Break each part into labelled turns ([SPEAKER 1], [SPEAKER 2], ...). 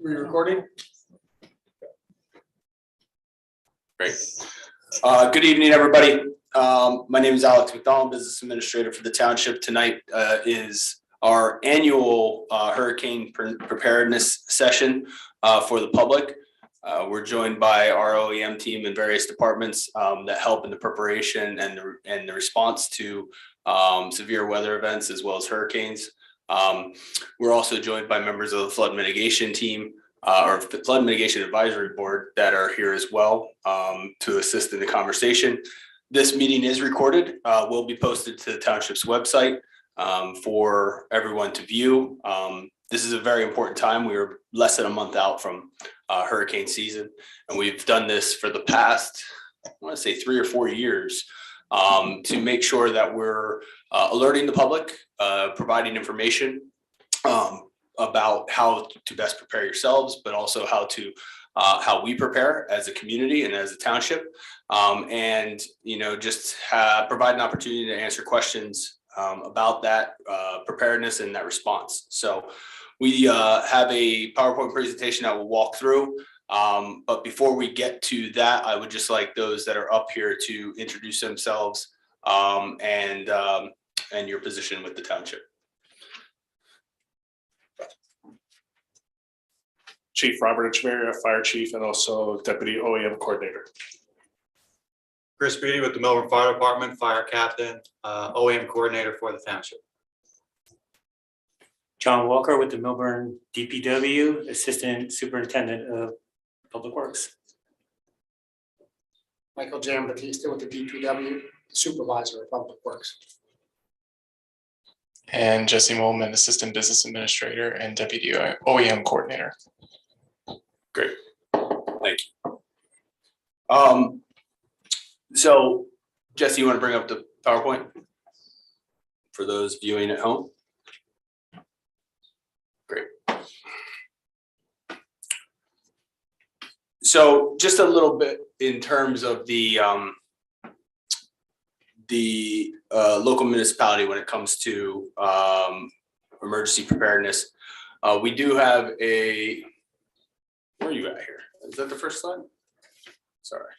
[SPEAKER 1] We recording? Great. Good evening, everybody. My name is Alex McDonald, Business Administrator for the Township. Tonight is our annual hurricane preparedness session for the public. We're joined by our OEM team and various departments that help in the preparation and the response to severe weather events as well as hurricanes. We're also joined by members of the flood mitigation team or flood mitigation advisory board that are here as well to assist in the conversation. This meeting is recorded, will be posted to the township's website for everyone to view. This is a very important time. We are less than a month out from hurricane season, and we've done this for the past, I want to say 3 or 4 years to make sure that we're alerting the public, providing information about how to best prepare yourselves, but also how we prepare as a community and as a township, and just provide an opportunity to answer questions about that preparedness and that response. So we have a PowerPoint presentation that we'll walk through. But before we get to that, I would just like those that are up here to introduce themselves and your position with the township.
[SPEAKER 2] Chief Robert Echeverria, Fire Chief, and also Deputy OEM Coordinator.
[SPEAKER 3] Chris Beatty with the Melbourne Fire Department, Fire Captain, OEM Coordinator for the Township.
[SPEAKER 4] John Walker with the Melbourne DPW, Assistant Superintendent of Public Works.
[SPEAKER 5] Michael Giambattista with the DPW, Supervisor of Public Works.
[SPEAKER 6] And Jesse Molman, Assistant Business Administrator and Deputy OEM Coordinator.
[SPEAKER 1] Great, thank you. So Jesse, you want to bring up the PowerPoint for those viewing at home? Great. So just a little bit in terms of the local municipality when it comes to emergency preparedness. We do have a, where are you at here? Is that the first slide? Sorry.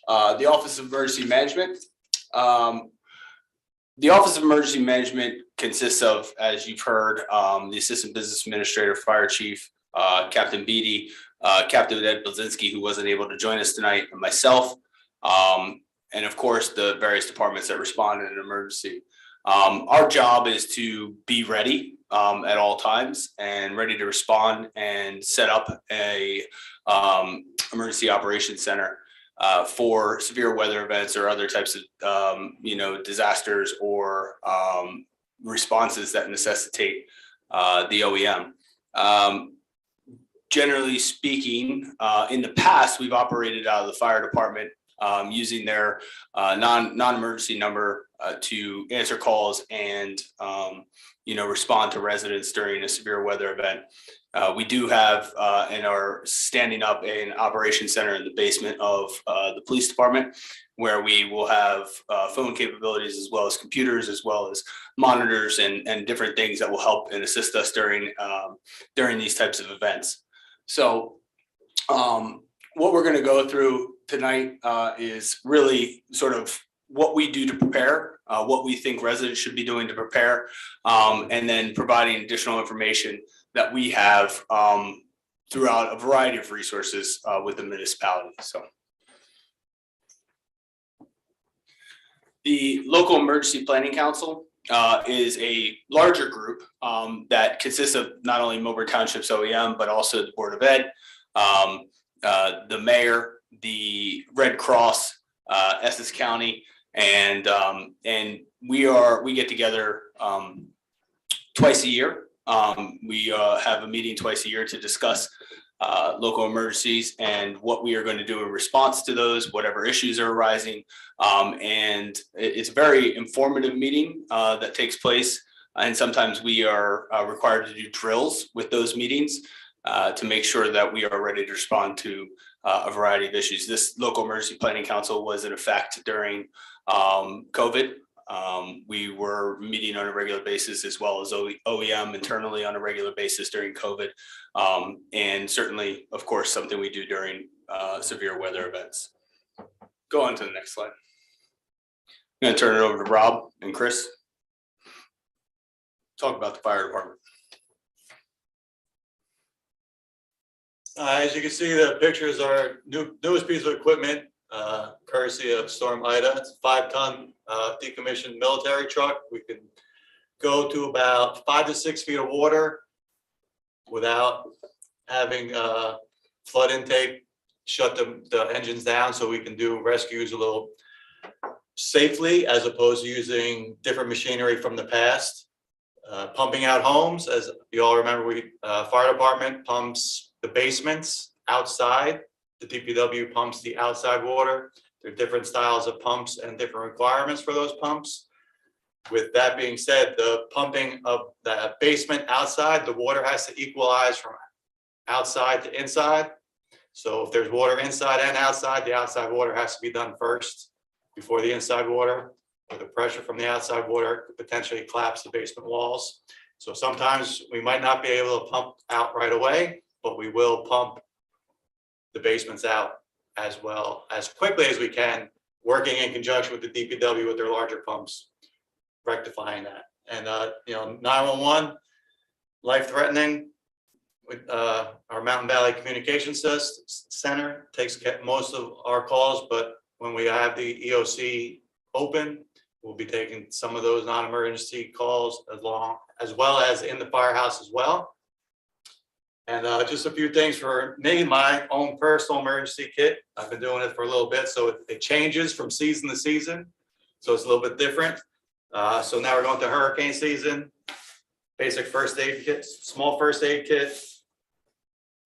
[SPEAKER 1] The Office of Emergency Management. The Office of Emergency Management consists of, as you've heard, the Assistant Business Administrator, Fire Chief, Captain Beatty, Captain Ed Blazinski, who wasn't able to join us tonight, and myself, and of course the various departments that respond in an emergency. Our job is to be ready at all times and ready to respond and set up a emergency operations center for severe weather events or other types of disasters or responses that necessitate the OEM. Generally speaking, in the past, we've operated out of the fire department using their non-emergency number to answer calls and respond to residents during a severe weather event. We do have and are standing up an operations center in the basement of the police department, where we will have phone capabilities as well as computers, as well as monitors and different things that will help and assist us during these types of events. So what we're going to go through tonight is really sort of what we do to prepare, what we think residents should be doing to prepare, and then providing additional information that we have throughout a variety of resources with the municipality. So the Local Emergency Planning Council is a larger group that consists of not only Melbourne Township's OEM, but also the Board of Ed, the mayor, the Red Cross, Essex County, and we get together twice a year. We have a meeting twice a year to discuss local emergencies and what we are going to do in response to those, whatever issues are arising. And it's a very informative meeting that takes place. And sometimes we are required to do drills with those meetings to make sure that we are ready to respond to a variety of issues. This Local Emergency Planning Council was in effect during COVID We were meeting on a regular basis as well as OEM internally on a regular basis during COVID. And certainly, of course, something we do during severe weather events. Go on to the next slide. I'm gonna turn it over to Rob and Chris. Talk about the fire department.
[SPEAKER 3] As you can see, the pictures are newest piece of equipment, courtesy of Storm Ida. It's a 5-ton decommissioned military truck. We can go to about 5 to 6 feet of water without having flood intake shut the engines down, so we can do rescues a little safely as opposed to using different machinery from the past. Pumping out homes, as you all remember, we fire department pumps the basements outside. The DPW pumps the outside water. There are different styles of pumps and different requirements for those pumps. With that being said, the pumping of the basement outside, the water has to equalize from outside to inside. So if there's water inside and outside, the outside water has to be done first before the inside water. Or the pressure from the outside water could potentially collapse the basement walls. So sometimes we might not be able to pump out right away, but we will pump the basements out as well as quickly as we can, working in conjunction with the DPW with their larger pumps, rectifying that. And 911, life-threatening, with our Mountain Valley Communications Center takes most of our calls, but when we have the EOC open, we'll be taking some of those non-emergency calls as well as in the firehouse as well. And just a few things for me, my own personal emergency kit. I've been doing it for a little bit, so it changes from season to season. So it's a little bit different. So now we're going to hurricane season. Basic first aid kit, small first aid kit.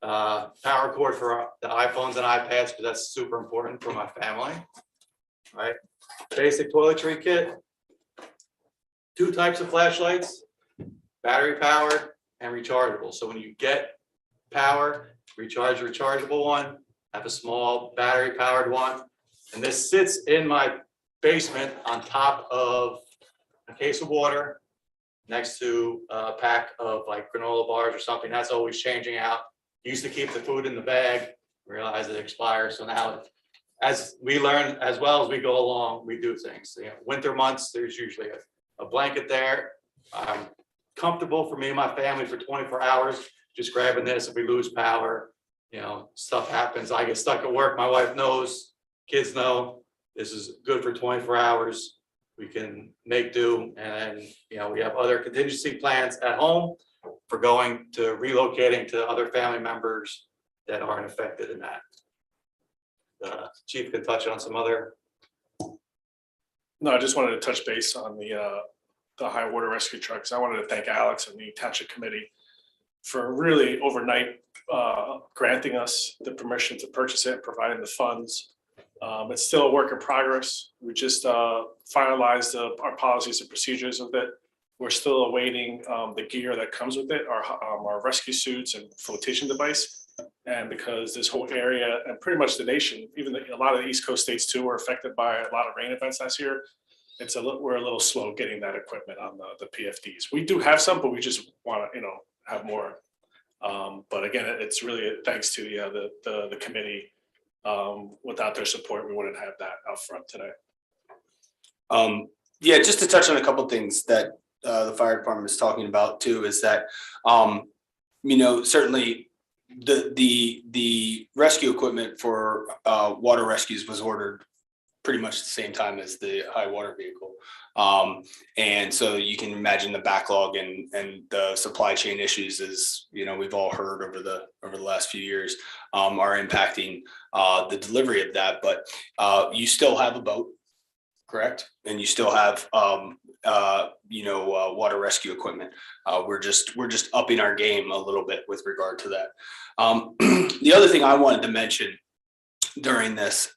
[SPEAKER 3] Power cord for the iPhones and iPads, because that's super important for my family. All right. Basic toiletry kit. 2 types of flashlights, battery powered and rechargeable. So when you get power, recharge a rechargeable one, have a small battery powered one. And this sits in my basement on top of a case of water next to a pack of like granola bars or something. That's always changing out. Used to keep the food in the bag, realize it expires. So now as we learn, as well as we go along, we do things. Winter months, there's usually a blanket there. Comfortable for me and my family for 24 hours, just grabbing this. If we lose power, stuff happens. I get stuck at work. My wife knows, kids know, this is good for 24 hours. We can make do. And then, we have other contingency plans at home for going to relocating to other family members that aren't affected in that. The chief can touch on some other.
[SPEAKER 2] No, I just wanted to touch base on the high water rescue trucks. I wanted to thank Alex and the township committee for really overnight granting us the permission to purchase it, providing the funds. It's still a work in progress. We just finalized our policies and procedures of it. We're still awaiting the gear that comes with it, our rescue suits and flotation device. And because this whole area and pretty much the nation, even a lot of the East Coast states too, were affected by a lot of rain events last year. We're a little slow getting that equipment on the PFDs. We do have some, but we just want to, have more. But again, it's really thanks to the committee. Without their support, we wouldn't have that out front today.
[SPEAKER 1] Yeah, just to touch on a couple of things that the fire department is talking about too, is that certainly the rescue equipment for water rescues was ordered pretty much the same time as the high water vehicle. And so you can imagine the backlog and the supply chain issues, as we've all heard over the last few years, are impacting the delivery of that. But you still have a boat, correct? And you still have water rescue equipment. We're just upping our game a little bit with regard to that. The other thing I wanted to mention during this,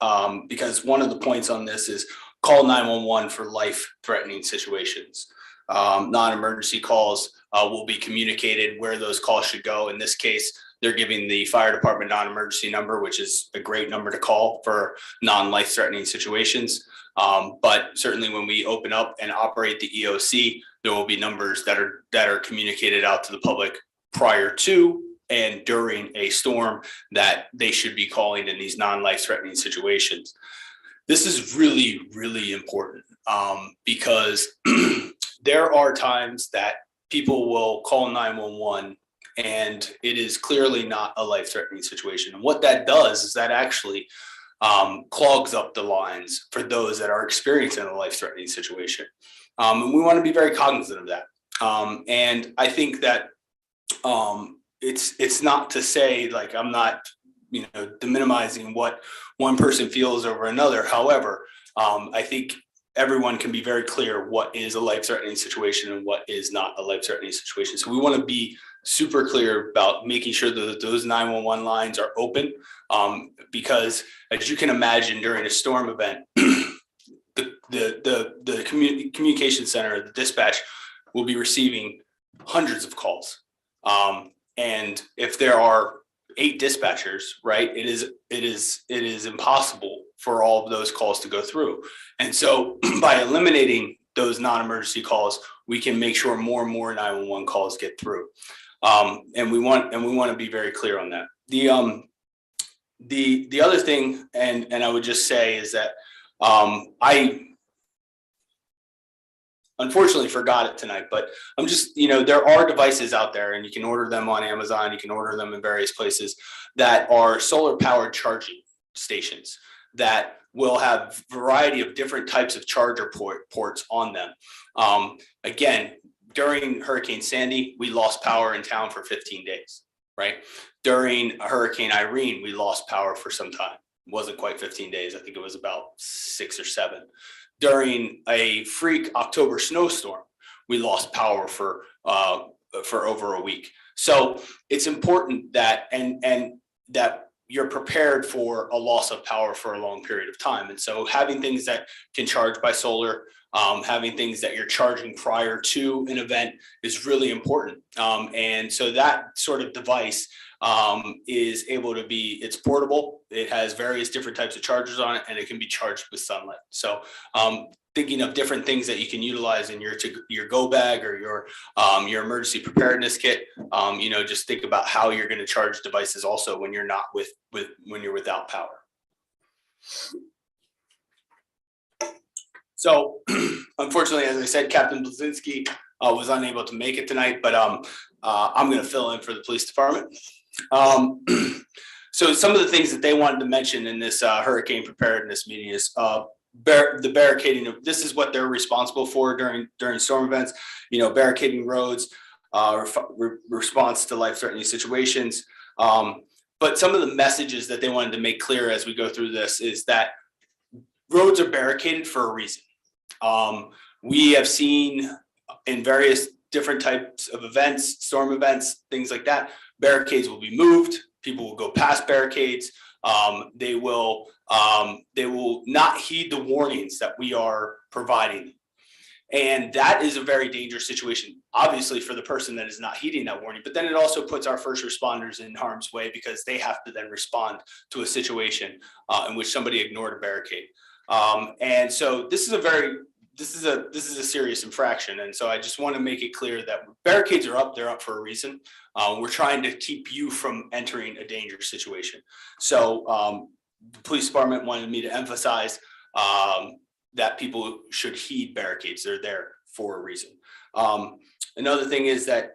[SPEAKER 1] because one of the points on this is call 911 for life-threatening situations. Non-emergency calls will be communicated where those calls should go. In this case, they're giving the fire department non-emergency number, which is a great number to call for non-life-threatening situations. But certainly when we open up and operate the EOC, there will be numbers that are communicated out to the public prior to and during a storm that they should be calling in these non-life-threatening situations. This is really, really important because there are times that people will call 911 and it is clearly not a life-threatening situation. And what that does is that actually clogs up the lines for those that are experiencing a life-threatening situation. And we want to be very cognizant of that. And I think that it's not to say, like, I'm not, minimizing what one person feels over another. However, I think everyone can be very clear what is a life-threatening situation and what is not a life-threatening situation. So we want to be super clear about making sure that those 911 lines are open, because as you can imagine, during a storm event, the communication center, the dispatch, will be receiving hundreds of calls. And if there are 8 dispatchers, right, it is impossible for all of those calls to go through. And so by eliminating those non-emergency calls, we can make sure more and more 911 calls get through. And we want to be very clear on that. The other thing, and I would just say, is that I unfortunately forgot it tonight, but I'm just, there are devices out there and you can order them on Amazon, you can order them in various places that are solar powered charging stations that will have a variety of different types of charger ports on them. Again, during Hurricane Sandy, we lost power in town for 15 days, right? During Hurricane Irene, we lost power for some time. It wasn't quite 15 days. I think it was about 6 or 7. During a freak October snowstorm, we lost power for over a week. So it's important that and that you're prepared for a loss of power for a long period of time. And so having things that can charge by solar, having things that you're charging prior to an event is really important. And so that sort of device is able to be, it's portable. It has various different types of chargers on it, and it can be charged with sunlight. So thinking of different things that you can utilize in your go bag or your emergency preparedness kit, just think about how you're going to charge devices also when you're not when you're without power. So unfortunately, as I said, Captain Blazinski was unable to make it tonight, but I'm going to fill in for the police department. So some of the things that they wanted to mention in this hurricane preparedness meeting is the barricading. This is what they're responsible for during storm events. Barricading roads, response to life-threatening situations. But some of the messages that they wanted to make clear as we go through this is that roads are barricaded for a reason. We have seen in various different types of events, storm events, things like that, barricades will be moved. People will go past barricades. They will not heed the warnings that we are providing. And that is a very dangerous situation, obviously, for the person that is not heeding that warning. But then it also puts our first responders in harm's way because they have to then respond to a situation in which somebody ignored a barricade. And so this is a serious infraction. And so I just want to make it clear that barricades are up, they're up for a reason. We're trying to keep you from entering a dangerous situation. So the police department wanted me to emphasize that people should heed barricades. They're there for a reason. Another thing is that,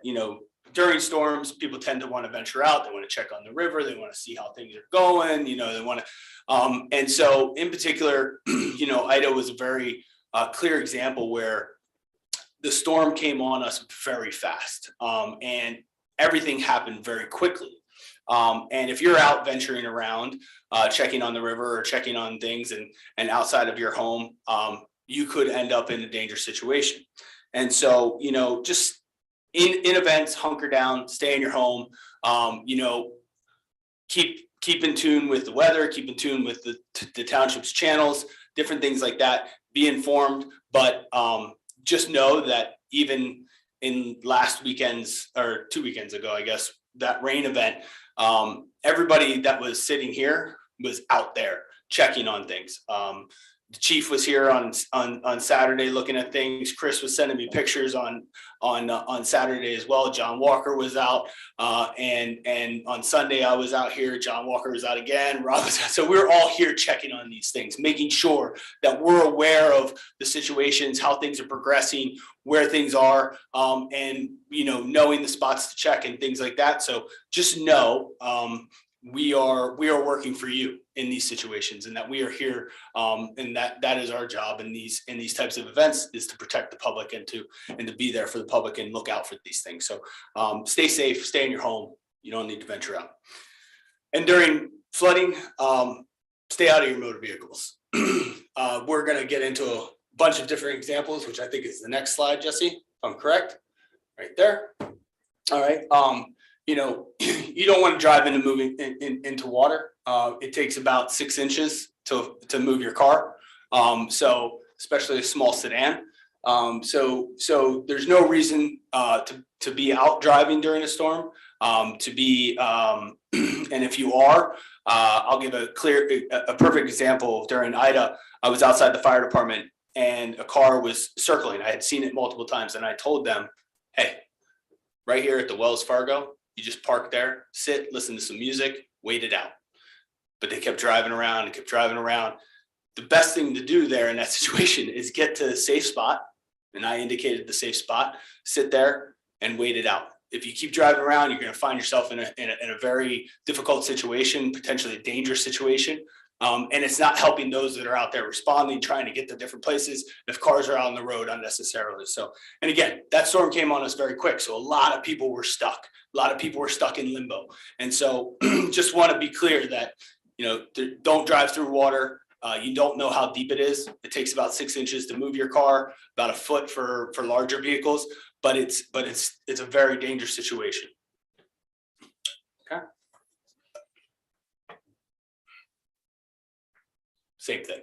[SPEAKER 1] during storms, people tend to want to venture out. They want to check on the river. They want to see how things are going. They want to, and so in particular, Ida was a very clear example where the storm came on us very fast, and everything happened very quickly. And if you're out venturing around, checking on the river or checking on things and outside of your home, you could end up in a dangerous situation. And so, just in events, hunker down, stay in your home, keep in tune with the weather, keep in tune with the township's channels, different things like that, be informed, but just know that even in last weekend's or 2 weekends ago, I guess, that rain event, everybody that was sitting here was out there checking on things. The chief was here on Saturday looking at things. Chris was sending me pictures on Saturday as well. John Walker was out, and on Sunday I was out here. John Walker was out again. Rob was out. So we're all here checking on these things, making sure that we're aware of the situations, how things are progressing, where things are, and knowing the spots to check and things like that. So just know we are working for you in these situations, and that we are here, and that is our job in these types of events, is to protect the public and to be there for the public and look out for these things. So stay safe, stay in your home. You don't need to venture out. And during flooding, stay out of your motor vehicles. We're going to get into a bunch of different examples, which I think is the next slide, Jesse, if I'm correct, right there. All right. You don't want to drive into water. It takes about 6 inches to move your car. So especially a small sedan. So there's no reason to be out driving during a storm. And if you are, I'll give a perfect example. During Ida, I was outside the fire department and a car was circling. I had seen it multiple times, and I told them, hey, right here at the Wells Fargo, you just park there, sit, listen to some music, wait it out. But they kept driving around and kept driving around. The best thing to do there in that situation is get to a safe spot. And I indicated the safe spot, sit there and wait it out. If you keep driving around, you're going to find yourself in a very difficult situation, potentially a dangerous situation. And it's not helping those that are out there responding, trying to get to different places if cars are out on the road unnecessarily. So, and again, that storm came on us very quick. So a lot of people were stuck. A lot of people were stuck in limbo. And so just want to be clear that, don't drive through water. You don't know how deep it is. It takes about 6 inches to move your car, about a foot for larger vehicles, but it's a very dangerous situation. Okay. Same thing.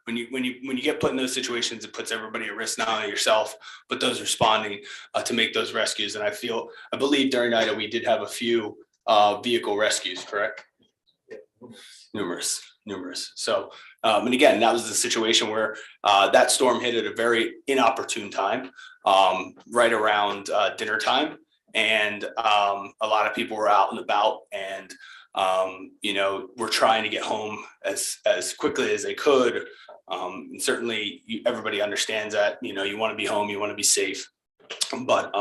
[SPEAKER 1] When you get put in those situations, it puts everybody at risk, not only yourself, but those responding to make those rescues. And I believe during Ida, we did have a few vehicle rescues, correct? Numerous. So, and again, that was the situation where that storm hit at a very inopportune time, right around dinner time. And a lot of people were out and about, and we're trying to get home as quickly as they could. And certainly everybody understands that, you want to be home, you want to be safe, but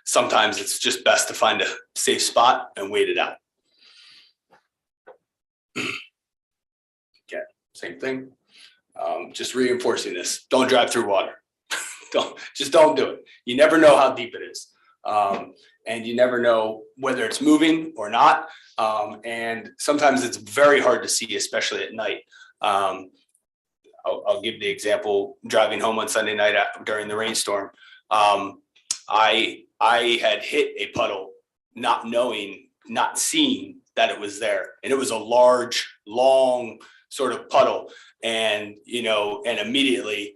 [SPEAKER 1] sometimes it's just best to find a safe spot and wait it out. Okay, same thing. Just reinforcing this. Don't drive through water. Don't do it. You never know how deep it is. And you never know whether it's moving or not. And sometimes it's very hard to see, especially at night. I'll give the example, driving home on Sunday night during the rainstorm. I had hit a puddle, not seeing that it was there. And it was a large, long sort of puddle. And immediately,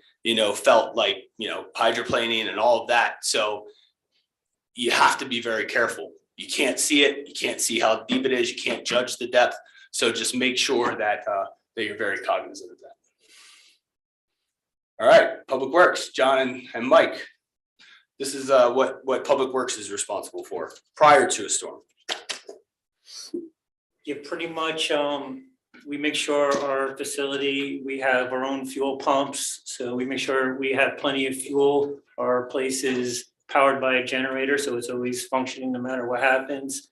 [SPEAKER 1] felt like, hydroplaning and all of that. So you have to be very careful. You can't see it. You can't see how deep it is. You can't judge the depth. So just make sure that you're very cognizant of that. All right, Public Works, John and Mike. This is what Public Works is responsible for prior to a storm.
[SPEAKER 4] Yeah, pretty much. We make sure our facility, we have our own fuel pumps. So we make sure we have plenty of fuel. Our place is powered by a generator, so it's always functioning no matter what happens.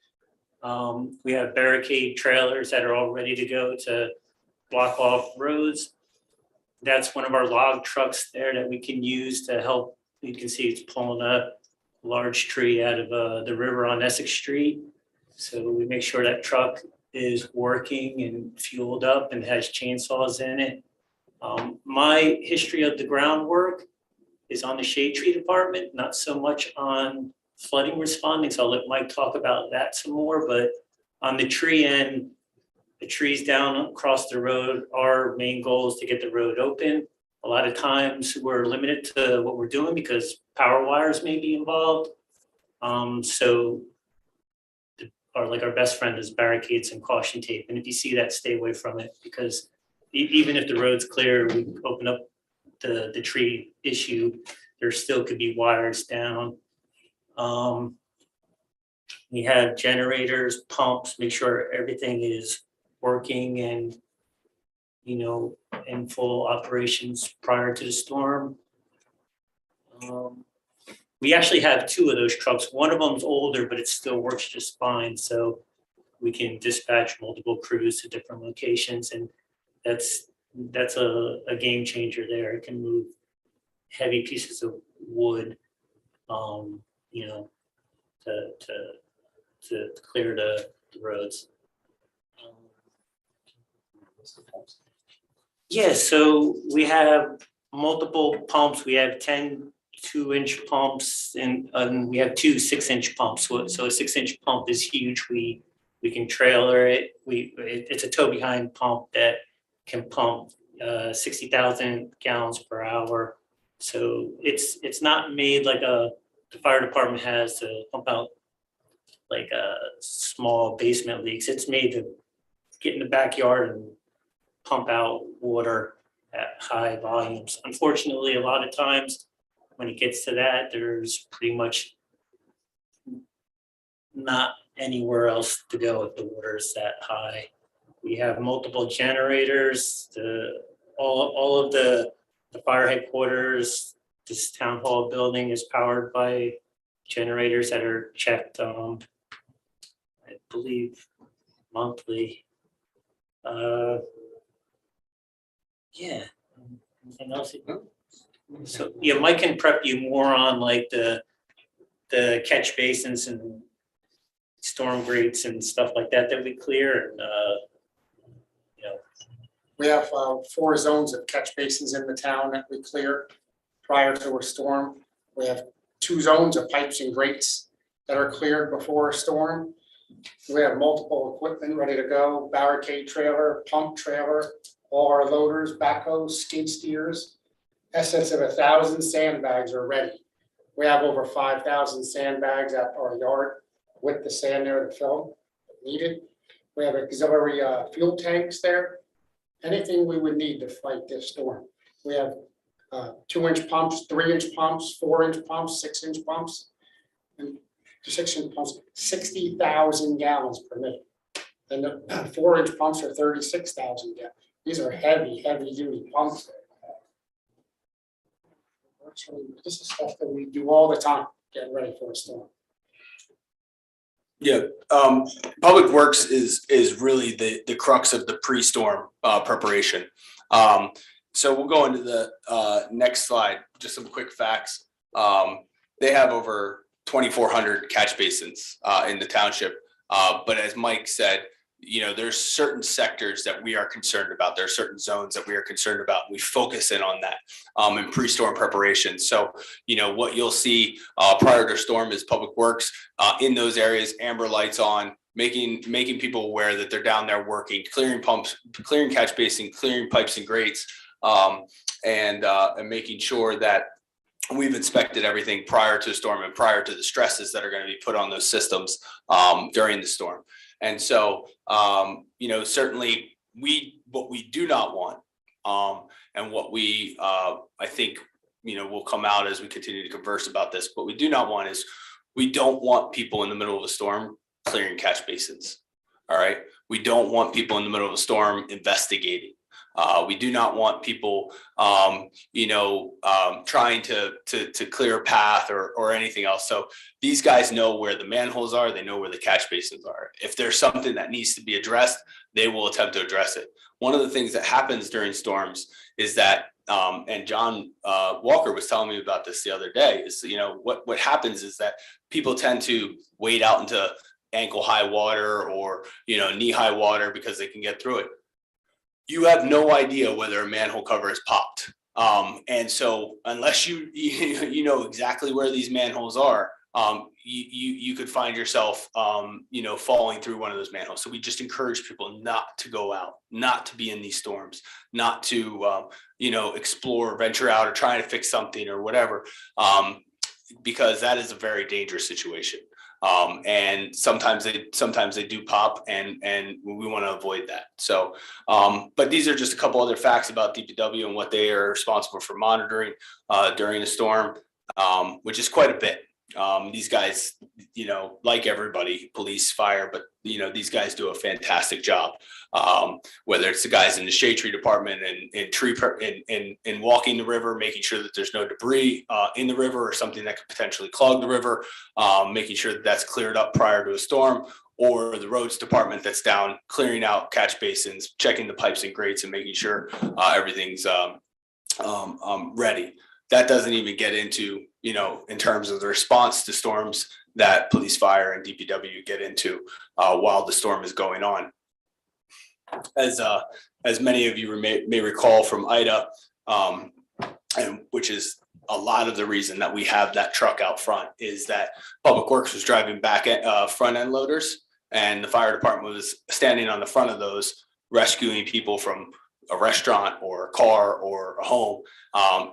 [SPEAKER 4] We have barricade trailers that are all ready to go to block off roads. That's one of our log trucks there that we can use to help. You can see it's pulling a large tree out of the river on Essex Street. So we make sure that truck is working and fueled up and has chainsaws in it. My history of the groundwork is on the shade tree department, not so much on flooding responding. So I'll let Mike talk about that some more, but on the tree end, the trees down across the road, our main goal is to get the road open. A lot of times we're limited to what we're doing because power wires may be involved. So our best friend is barricades and caution tape. And if you see that, stay away from it, because even if the road's clear, we open up the tree issue, there still could be wires down. We have generators, pumps, make sure everything is working and, in full operations prior to the storm. We actually have 2 of those trucks. One of them's older, but it still works just fine. So we can dispatch multiple crews to different locations, and that's a game changer there. It can move heavy pieces of wood, to clear the roads. Yeah, so we have multiple pumps. We have 10 2-inch pumps and we have 2 6-inch pumps. So a 6-inch pump is huge. We can trailer it. It's a tow behind pump that can pump 60,000 gallons per hour. So it's not made like the fire department has to pump out like small basement leaks. It's made to get in the backyard and pump out water at high volumes. Unfortunately, a lot of times when it gets to that, there's pretty much not anywhere else to go if the water is that high. We have multiple generators. All of the fire headquarters, this town hall building is powered by generators that are checked, I believe, monthly. Yeah. Anything else? So yeah, Mike can prep you more on like the catch basins and storm grates and stuff like that we clear, and
[SPEAKER 5] We have 4 zones of catch basins in the town that we clear prior to a storm. We have 2 zones of pipes and grates that are cleared before a storm. We have multiple equipment ready to go: barricade trailer, pump trailer, all our loaders, backhoes, skid steers. Excess of 1,000 sandbags are ready. We have over 5,000 sandbags at our yard with the sand there to fill if needed. We have auxiliary fuel tanks there. Anything we would need to fight this storm. We have 2-inch pumps, 3-inch pumps, 4-inch pumps, 6-inch pumps, and 6-inch pumps, 60,000 gallons per minute. And the 4-inch pumps are 36,000 gallons. These are heavy duty pumps. This is stuff that we do all the time, getting ready for a storm.
[SPEAKER 1] Yeah, Public Works is really the crux of the pre-storm preparation. So we'll go into the next slide, just some quick facts. They have over 2,400 catch basins in the township. But as Mike said, there's certain sectors that we are concerned about. There are certain zones that we are concerned about. We focus in on that in pre-storm preparation. So, what you'll see prior to storm is Public Works in those areas, amber lights on, making people aware that they're down there working, clearing pumps, clearing catch basin, clearing pipes and grates, and making sure that we've inspected everything prior to the storm and prior to the stresses that are going to be put on those systems during the storm. And so, certainly what we do not want, and what we, I think, will come out as we continue to converse about this, what we do not want is, we don't want people in the middle of a storm clearing catch basins. All right. We don't want people in the middle of a storm investigating. We do not want people, trying to clear a path or anything else. So these guys know where the manholes are. They know where the catch basins are. If there's something that needs to be addressed, they will attempt to address it. One of the things that happens during storms is that, and John Walker was telling me about this the other day, is, what happens is that people tend to wade out into ankle high water or, knee high water because they can get through it. You have no idea whether a manhole cover is popped. And so unless you know exactly where these manholes are, you could find yourself, falling through one of those manholes. So we just encourage people not to go out, not to be in these storms, not to, explore, venture out or try to fix something or whatever, because that is a very dangerous situation. And sometimes they do pop, and we want to avoid that. So, but these are just a couple other facts about DPW and what they are responsible for monitoring during a storm, which is quite a bit. These guys, like everybody, police, fire, but these guys do a fantastic job. Whether it's the guys in the shade tree department and walking the river, making sure that there's no debris in the river or something that could potentially clog the river, making sure that that's cleared up prior to a storm, or the roads department that's down clearing out catch basins, checking the pipes and grates, and making sure everything's ready. That doesn't even get into, in terms of the response to storms that police, fire, and DPW get into while the storm is going on. As many of you may recall from Ida, and which is a lot of the reason that we have that truck out front, is that Public Works was driving back at front end loaders, and the fire department was standing on the front of those, rescuing people from a restaurant or a car or a home.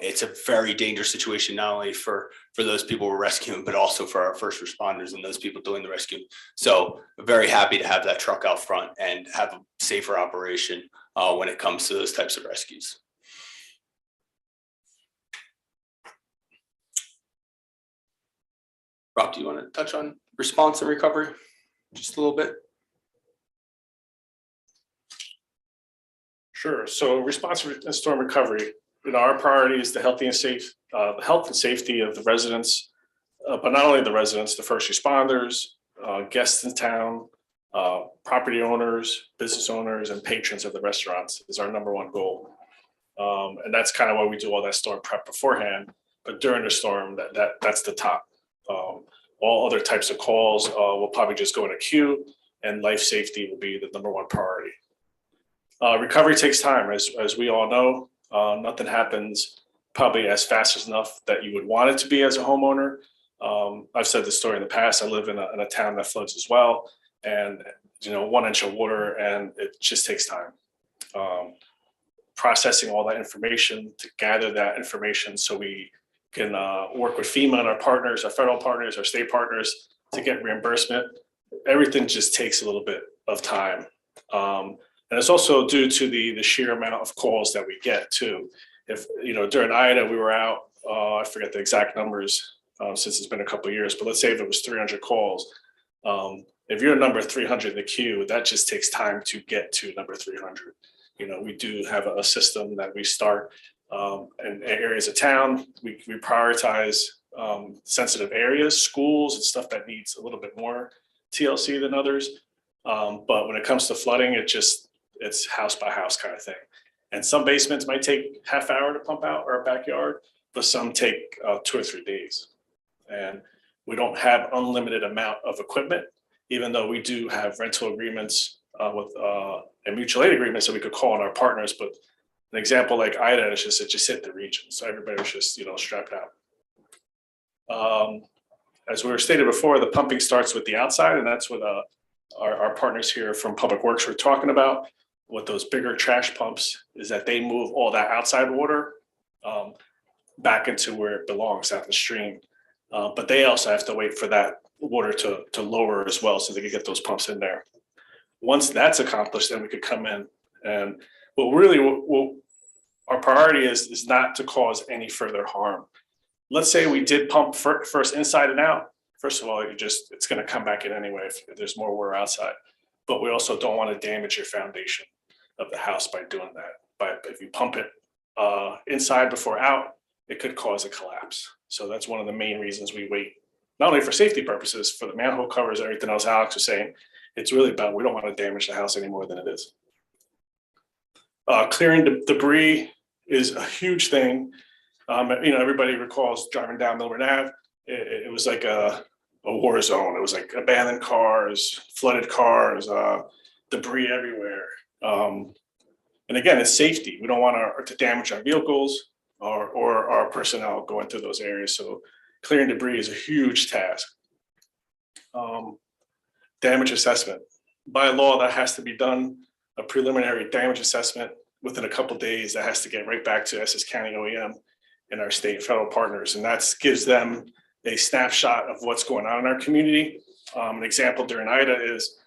[SPEAKER 1] It's a very dangerous situation, not only for those people we're rescuing, but also for our first responders and those people doing the rescue. So very happy to have that truck out front and have a safer operation when it comes to those types of rescues. Rob, do you want to touch on response and recovery just a little bit?
[SPEAKER 2] Sure. So response and storm recovery, our priority is the health and safety of the residents, but not only the residents, the first responders, guests in town, property owners, business owners, and patrons of the restaurants is our number one goal. And that's kind of why we do all that storm prep beforehand. But during the storm, that's the top. All other types of calls will probably just go in a queue, and life safety will be the number one priority. Recovery takes time, as we all know. Nothing happens probably as fast as enough that you would want it to be as a homeowner. I've said this story in the past. I live in a town that floods as well, and 1 inch of water, and it just takes time. Processing all that information, to gather that information so we can work with FEMA and our partners, our federal partners, our state partners, to get reimbursement. Everything just takes a little bit of time. And it's also due to the sheer amount of calls that we get too. If, during Ida, we were out, I forget the exact numbers since it's been a couple of years, but let's say if it was 300 calls, if you're number 300 in the queue, that just takes time to get to number 300. We do have a system that we start in areas of town. We prioritize sensitive areas, schools, and stuff that needs a little bit more TLC than others. But when it comes to flooding, it's house by house kind of thing. And some basements might take half hour to pump out, or a backyard, but some take 2 or 3 days. And we don't have unlimited amount of equipment, even though we do have rental agreements and mutual aid agreements that we could call on our partners. But an example like Ida, it just hit the region. So everybody was just, strapped out. As we were stated before, the pumping starts with the outside, and that's what our partners here from Public Works were talking about. With those bigger trash pumps, is that they move all that outside water back into where it belongs, out in the stream. But they also have to wait for that water to lower as well, so they can get those pumps in there. Once that's accomplished, then we could come in. And what our priority is not to cause any further harm. Let's say we did pump first inside and out. First of all, it's going to come back in anyway if there's more water outside. But we also don't want to damage your foundation of the house by doing that. But if you pump it inside before out, it could cause a collapse. So that's one of the main reasons we wait, not only for safety purposes, for the manhole covers, everything else Alex was saying. It's really about, we don't want to damage the house any more than it is. Clearing the debris is a huge thing. Everybody recalls driving down Milburn Ave. It was like a war zone. It was like abandoned cars, flooded cars, debris everywhere. And again, it's safety. We don't want to damage our vehicles or our personnel going through those areas. So clearing debris is a huge task. Damage assessment. By law, that has to be done, a preliminary damage assessment within a couple of days. That has to get right back to Essex County OEM and our state and federal partners. And that gives them a snapshot of what's going on in our community. An example during Ida is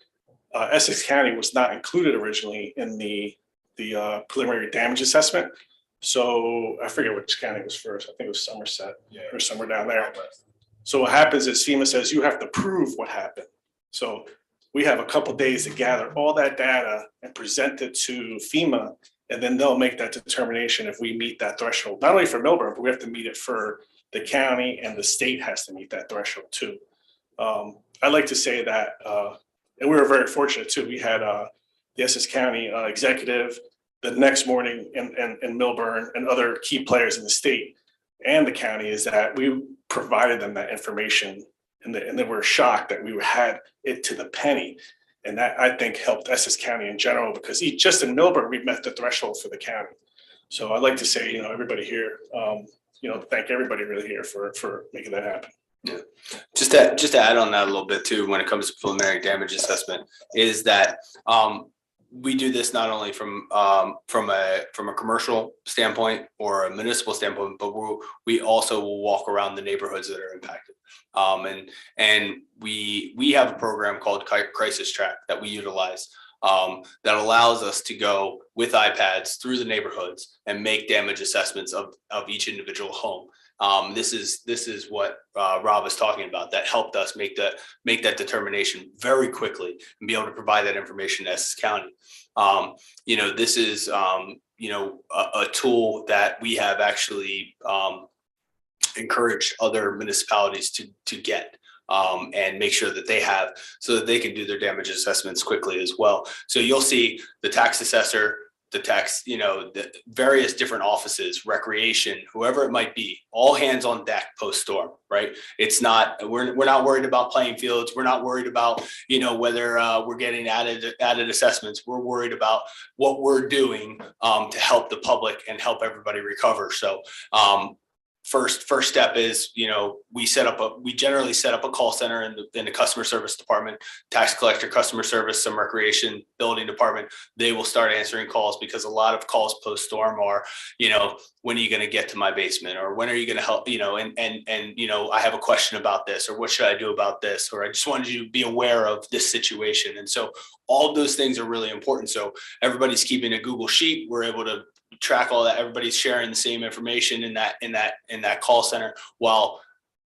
[SPEAKER 2] Essex County was not included originally in the preliminary damage assessment. So I forget which county was first. I think it was Somerset or somewhere down there. So what happens is FEMA says you have to prove what happened. So we have a couple days to gather all that data and present it to FEMA, and then they'll make that determination if we meet that threshold, not only for Millburn, but we have to meet it for the county, and the state has to meet that threshold too. I'd like to say that, and we were very fortunate too. We had the Essex County executive the next morning in Millburn and other key players in the state and the county, is that we provided them that information, and they were shocked that we had it to the penny. And that, I think, helped Essex County in general, because just in Millburn, we've met the threshold for the county. So I'd like to say, everybody here, thank everybody really here for making that happen.
[SPEAKER 1] Yeah. Just to add on that a little bit too, when it comes to preliminary damage assessment, is that we do this not only from a commercial standpoint or a municipal standpoint, but we also will walk around the neighborhoods that are impacted. And we have a program called Crisis Track that we utilize that allows us to go with iPads through the neighborhoods and make damage assessments of each individual home. This is what Rob is talking about, that helped us make that determination very quickly and be able to provide that information to Essex County. This is a tool that we have actually encouraged other municipalities to get and make sure that they have, so that they can do their damage assessments quickly as well. So you'll see the tax assessor, the tax, the various different offices, recreation, whoever it might be, all hands on deck post-storm, right? It's not, we're not worried about playing fields. We're not worried about, whether we're getting added assessments. We're worried about what we're doing to help the public and help everybody recover. So first step is, we generally set up a call center in the customer service department, tax collector, customer service, some recreation, building department. They will start answering calls, because a lot of calls post storm are, when are you going to get to my basement, or when are you going to help, I have a question about this, or what should I do about this, or I just wanted you to be aware of this situation. And so all of those things are really important. So everybody's keeping a Google Sheet. We're able to track all that. Everybody's sharing the same information in that call center, while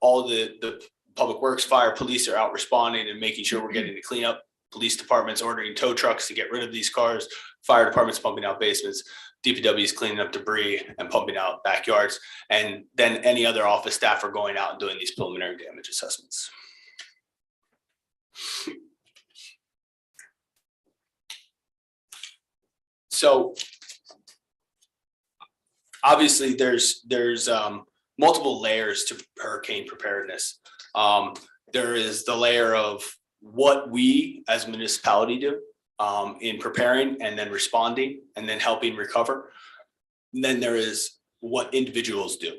[SPEAKER 1] all the public works, fire, police are out responding and making sure we're getting the cleanup. Police departments ordering tow trucks to get rid of these cars. Fire departments pumping out basements. DPW is cleaning up debris and pumping out backyards. And then any other office staff are going out and doing these preliminary damage assessments. So obviously there's multiple layers to hurricane preparedness. There is the layer of what we as a municipality do in preparing and then responding and then helping recover. And then there is what individuals do,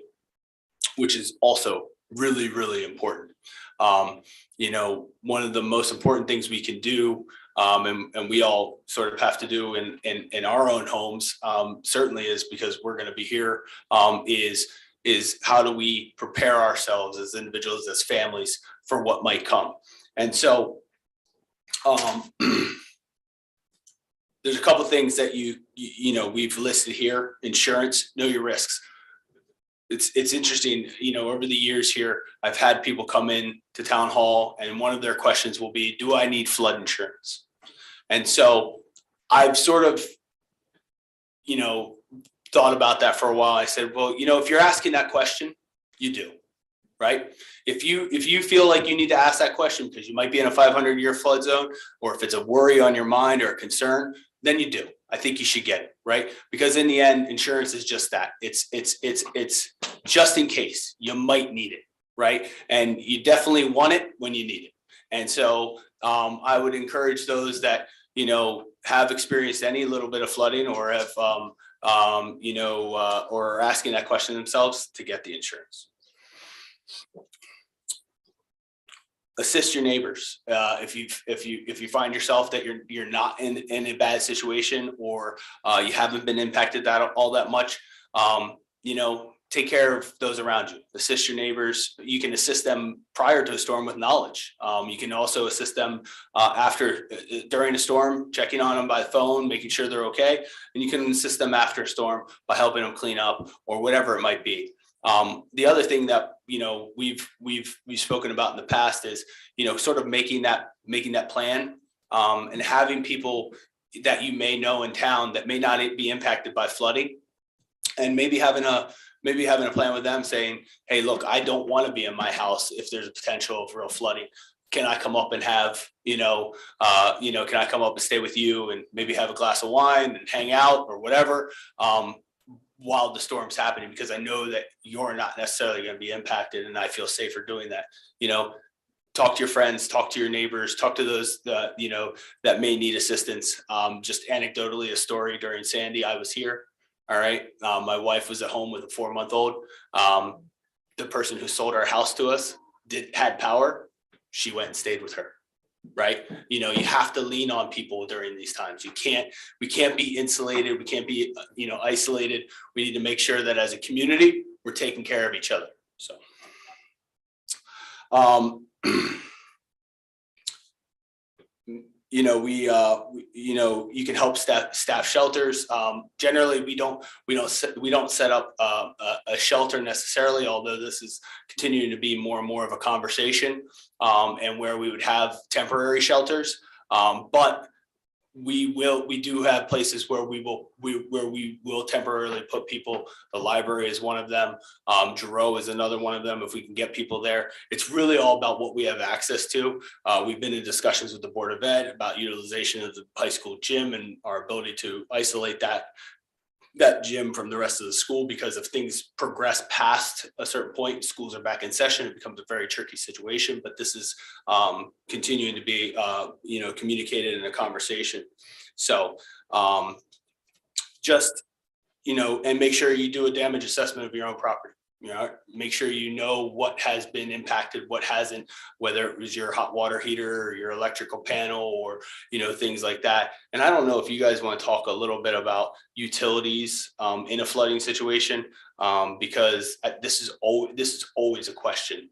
[SPEAKER 1] which is also really, really important. One of the most important things we can do, and we all sort of have to do in our own homes, certainly is because we're going to be here, is how do we prepare ourselves as individuals, as families, for what might come. And so there's a couple things that we've listed here. Insurance, know your risks. It's interesting, over the years here, I've had people come in to town hall, and one of their questions will be, do I need flood insurance? And so I've sort of, thought about that for a while. I said, well, if you're asking that question, you do, right? If you feel like you need to ask that question because you might be in a 500-year flood zone, or if it's a worry on your mind or a concern, then you do. I think you should get it, right? Because in the end, insurance is just that. It's just in case you might need it, right? And you definitely want it when you need it. And so I would encourage those that, have experienced any little bit of flooding, or have, or asking that question themselves, to get the insurance. Assist your neighbors. If you find yourself that you're not in a bad situation, or you haven't been impacted all that much, take care of those around you, assist your neighbors. You can assist them prior to a storm with knowledge. You can also assist them during a storm, checking on them by phone, making sure they're okay. And you can assist them after a storm by helping them clean up or whatever it might be. The other thing that, we've spoken about in the past is, sort of making that plan, and having people that you may know in town that may not be impacted by flooding, and maybe having a plan with them saying, hey, look, I don't want to be in my house if there's a potential of real flooding. Can I come up and have, can I come up and stay with you and maybe have a glass of wine and hang out or whatever, while the storm's happening, because I know that you're not necessarily going to be impacted and I feel safer doing that. Talk to your friends, talk to your neighbors, talk to those that, that may need assistance. Just anecdotally, a story during Sandy, I was here. All right. My wife was at home with a 4-month-old. The person who sold our house to us had power. She went and stayed with her. Right. You have to lean on people during these times. We can't be insulated. We can't be, isolated. We need to make sure that as a community, we're taking care of each other. So, you can help staff shelters. Generally, we don't set up a shelter necessarily, although this is continuing to be more and more of a conversation, and where we would have temporary shelters. But we do have places where we will temporarily put people. The library is one of them. Giroux is another one of them. If we can get people there, it's really all about what we have access to. We've been in discussions with the Board of Ed about utilization of the high school gym and our ability to isolate that gym from the rest of the school, because if things progress past a certain point, schools are back in session, it becomes a very tricky situation. But this is continuing to be communicated in a conversation. So and make sure you do a damage assessment of your own property. Make sure you know what has been impacted, what hasn't, whether it was your hot water heater or your electrical panel or, things like that. And I don't know if you guys want to talk a little bit about utilities in a flooding situation, because this is always a question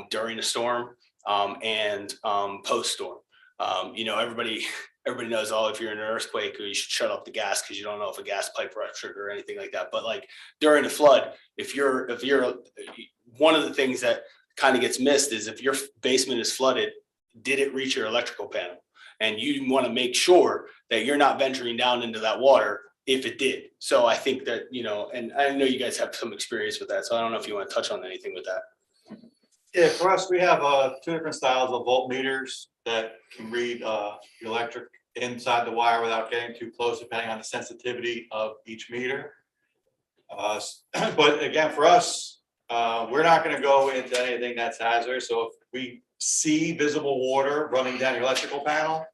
[SPEAKER 1] during a storm and post-storm. Everybody knows, if you're in an earthquake, or you should shut off the gas because you don't know if a gas pipe ruptured or anything like that. But like during a flood, if you're one of the things that kind of gets missed is if your basement is flooded, did it reach your electrical panel? And you want to make sure that you're not venturing down into that water if it did. So I think that, and I know you guys have some experience with that. So I don't know if you want to touch on anything with that.
[SPEAKER 3] Yeah, for us, we have 2 different styles of voltmeters that can read the electric inside the wire without getting too close, depending on the sensitivity of each meter. But again, for us, we're not going to go into anything that's hazardous. So if we see visible water running down your electrical panel,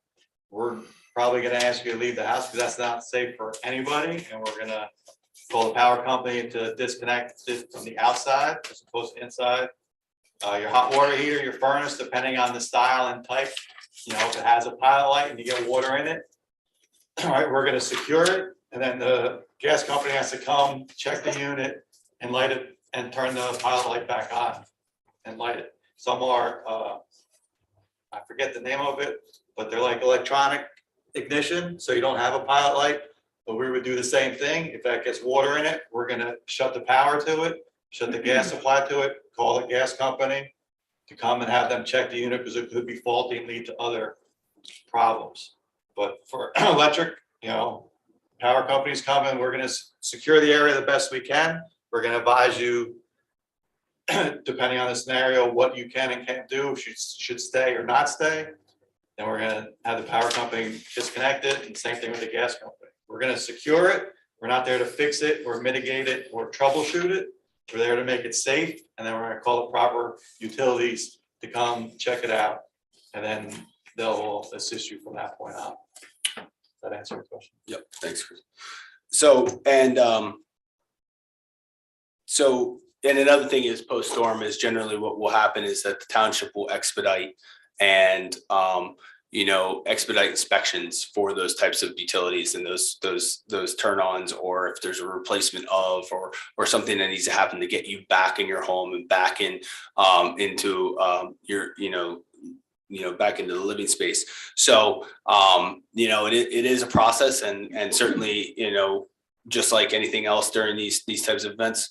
[SPEAKER 3] we're probably going to ask you to leave the house, because that's not safe for anybody. And we're going to call the power company to disconnect it from the outside as opposed to inside. Your hot water heater, your furnace, depending on the style and type, if it has a pilot light and you get water in it, all right, we're going to secure it. And then the gas company has to come check the unit and light it and turn the pilot light back on and light it. Some are, I forget the name of it, but they're like electronic ignition. So you don't have a pilot light, but we would do the same thing. If that gets water in it, we're going to shut the power to it, shut the gas supply to it, call the gas company to come and have them check the unit, because it could be faulty and lead to other problems. But for electric, power companies come in, we're going to secure the area the best we can. We're going to advise you, depending on the scenario, what you can and can't do, should stay or not stay. Then we're going to have the power company disconnect it, and same thing with the gas company. We're going to secure it. We're not there to fix it or mitigate it or troubleshoot it. We're there to make it safe, and then we're going to call the proper utilities to come check it out, and then they'll assist you from that point on. Does that answer your question?
[SPEAKER 1] Yep. Thanks, Chris. So another thing is post-storm is generally what will happen is that the township will expedite and expedite inspections for those types of utilities and those turn-ons, or if there's a replacement of, or something that needs to happen to get you back in your home and back in into your back into the living space. So it is a process, and certainly just like anything else during these types of events,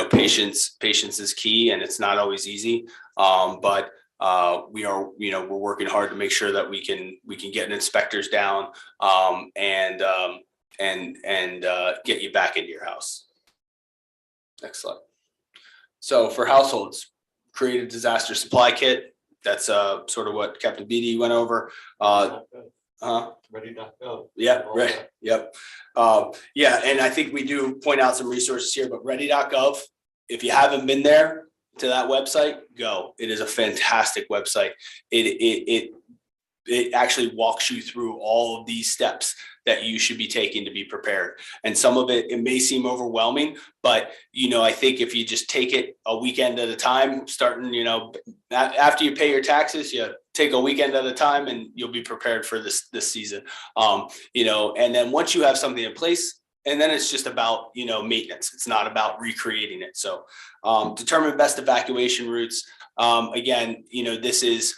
[SPEAKER 1] patience is key, and it's not always easy. But we're working hard to make sure that we can get inspectors down and get you back into your house. Next slide. So for households, create a disaster supply kit. That's sort of what Captain Beatty went over.
[SPEAKER 3] Ready.gov.
[SPEAKER 1] Yeah, right. Yep. And I think we do point out some resources here, but ready.gov, if you haven't been there to that website, go. It is a fantastic website. It actually walks you through all of these steps that you should be taking to be prepared. And some of it may seem overwhelming, but I think if you just take it a weekend at a time, starting, after you pay your taxes, you take a weekend at a time, and you'll be prepared for this season. And then once you have something in place, and then it's just about, maintenance. It's not about recreating it. So determine best evacuation routes. Again, this is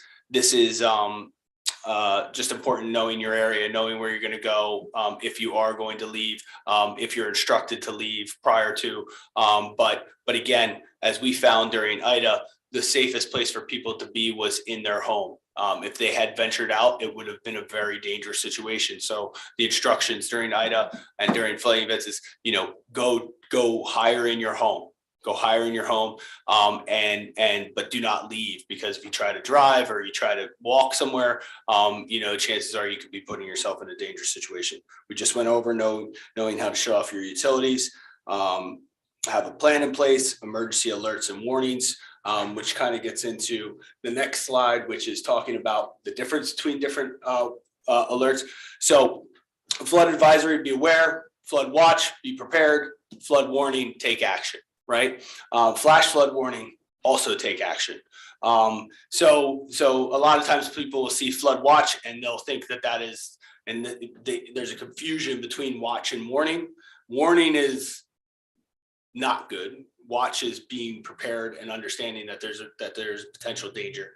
[SPEAKER 1] just important, knowing your area, knowing where you're going to go, if you are going to leave, if you're instructed to leave prior to. But again, as we found during Ida, the safest place for people to be was in their home. If they had ventured out, it would have been a very dangerous situation. So the instructions during Ida and during flooding events is, go higher in your home. Go higher in your home, but do not leave, because if you try to drive or you try to walk somewhere, chances are you could be putting yourself in a dangerous situation. We just went over knowing how to shut off your utilities, have a plan in place, emergency alerts and warnings, which kind of gets into the next slide, which is talking about the difference between different alerts. So flood advisory, be aware; flood watch, be prepared; flood warning, take action. Right? Flash flood warning, also take action. So a lot of times people will see flood watch and they'll think that is, and there's a confusion between watch and warning. Warning is not good. Watch is being prepared and understanding that there's potential danger.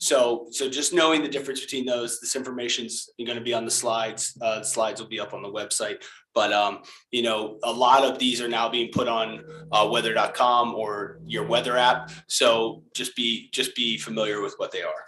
[SPEAKER 1] So just knowing the difference between those. This information's going to be on the slides. The slides will be up on the website. But a lot of these are now being put on weather.com or your weather app. So just be familiar with what they are.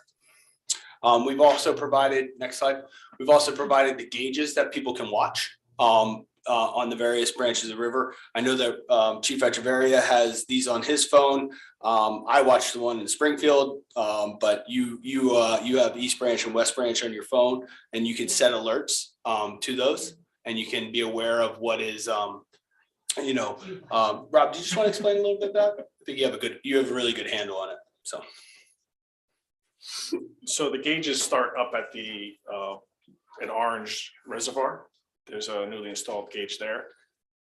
[SPEAKER 1] We've also provided, next slide. We've also provided the gauges that people can watch on the various branches of the river. I know that Chief Echeverria has these on his phone. I watched the one in Springfield, but you have East Branch and West Branch on your phone, and you can set alerts to those, and you can be aware of what is, Rob, do you just want to explain a little bit about it? I think you have a really good handle on it.
[SPEAKER 2] So the gauges start up at the an orange reservoir. There's a newly installed gauge there.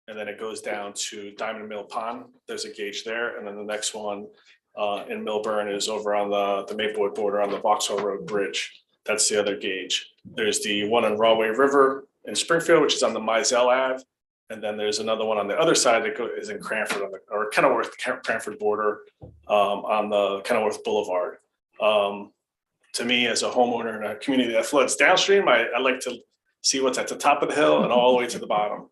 [SPEAKER 2] And then it goes down to Diamond Mill Pond. There's a gauge there. And then the next one in Millburn is over on the Maplewood border on the Vauxhall Road Bridge. That's the other gauge. There's the one in Rahway River in Springfield, which is on the Mizell Ave. And then there's another one on the other side that is in Cranford, or Kenilworth Cranford border on the Kenilworth Boulevard. To me, as a homeowner in a community that floods downstream, I like to see what's at the top of the hill and all the way to the bottom,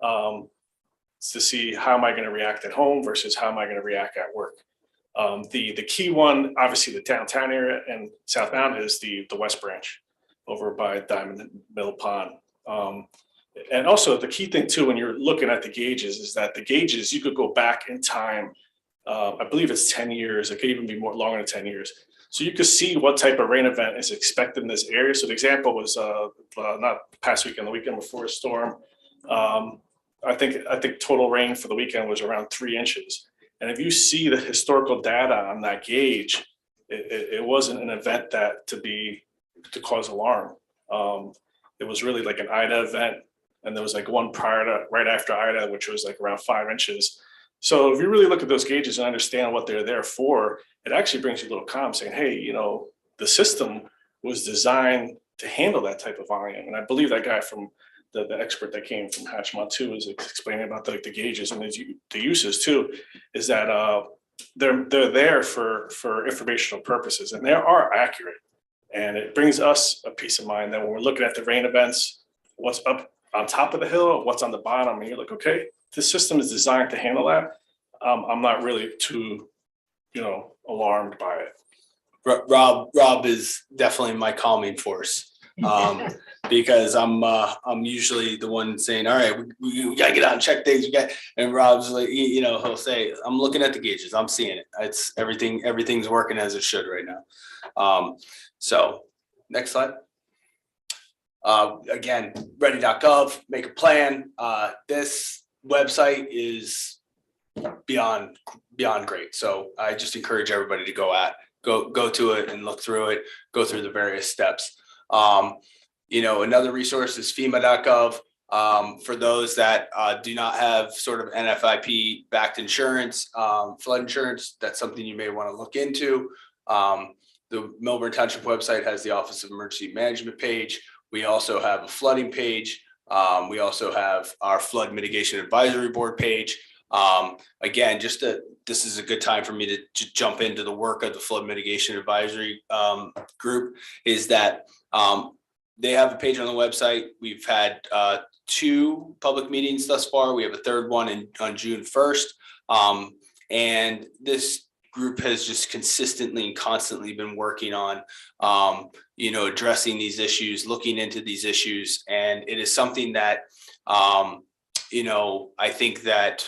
[SPEAKER 2] to see how am I going to react at home versus how am I going to react at work. The key one, obviously the downtown area and southbound, is the West Branch over by Diamond Mill Pond. And also the key thing too, when you're looking at the gauges, is that the gauges, you could go back in time. I believe it's 10 years. It could even be more longer than 10 years. So you could see what type of rain event is expected in this area. So the example was not past weekend, the weekend before a storm. I think total rain for the weekend was around 3 inches. And if you see the historical data on that gauge, it wasn't an event that to cause alarm. It was really like an Ida event, and there was like one right after Ida, which was like around 5 inches. So if you really look at those gauges and understand what they're there for, it actually brings you a little calm, saying, hey, the system was designed to handle that type of volume. And I believe that guy from the expert that came from Hatchmont too was explaining about the gauges and the uses too, is that they're there for informational purposes, and they are accurate. And it brings us a peace of mind that when we're looking at the rain events, what's up on top of the hill, what's on the bottom, and you're like, okay, this system is designed to handle that. I'm not really too, alarmed by it.
[SPEAKER 1] Rob is definitely my calming force. Because I'm usually the one saying, all right, we gotta get out and check things. And Rob's like, he'll say, I'm looking at the gauges. I'm seeing it. It's everything's working as it should right now. So next slide. Again, ready.gov, make a plan. This website is beyond great. So I just encourage everybody to go to it and look through it, go through the various steps. Another resource is FEMA.gov. For those that do not have sort of NFIP backed insurance, flood insurance, that's something you may want to look into. The Millburn Township website has the Office of Emergency Management page. We also have a flooding page. We also have our Flood Mitigation Advisory Board page. Again, this is a good time for me to jump into the work of the Flood Mitigation Advisory group, is that they have a page on the website. We've had 2 public meetings thus far. We have a third one on June 1st. And this group has just consistently and constantly been working on, addressing these issues, looking into these issues. And it is something that, I think that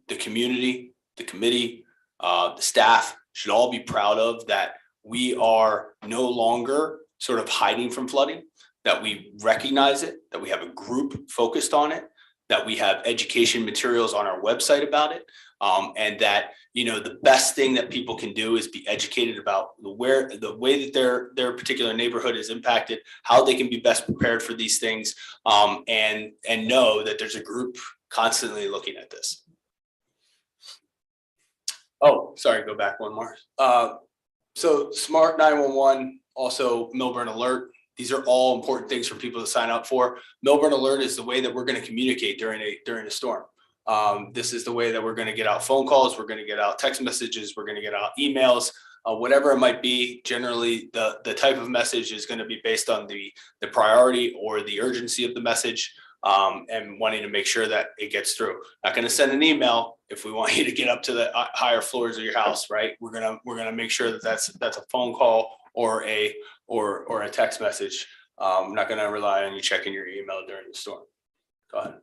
[SPEAKER 1] the community, the committee, the staff should all be proud of, that we are no longer sort of hiding from flooding, that we recognize it, that we have a group focused on it, that we have education materials on our website about it, and that, the best thing that people can do is be educated about the way that their particular neighborhood is impacted, how they can be best prepared for these things, and know that there's a group constantly looking at this. Oh, sorry, go back one more. So Smart 911, also Millburn Alert. These are all important things for people to sign up for. Millburn Alert is the way that we're going to communicate during a storm. This is the way that we're going to get out phone calls. We're going to get out text messages. We're going to get out emails, whatever it might be. Generally, the type of message is going to be based on the priority or the urgency of the message, and wanting to make sure that it gets through. Not going to send an email if we want you to get up to the higher floors of your house, right? We're gonna make sure that that's a phone call or a text message. I'm not going to rely on you checking your email during the storm. Go ahead.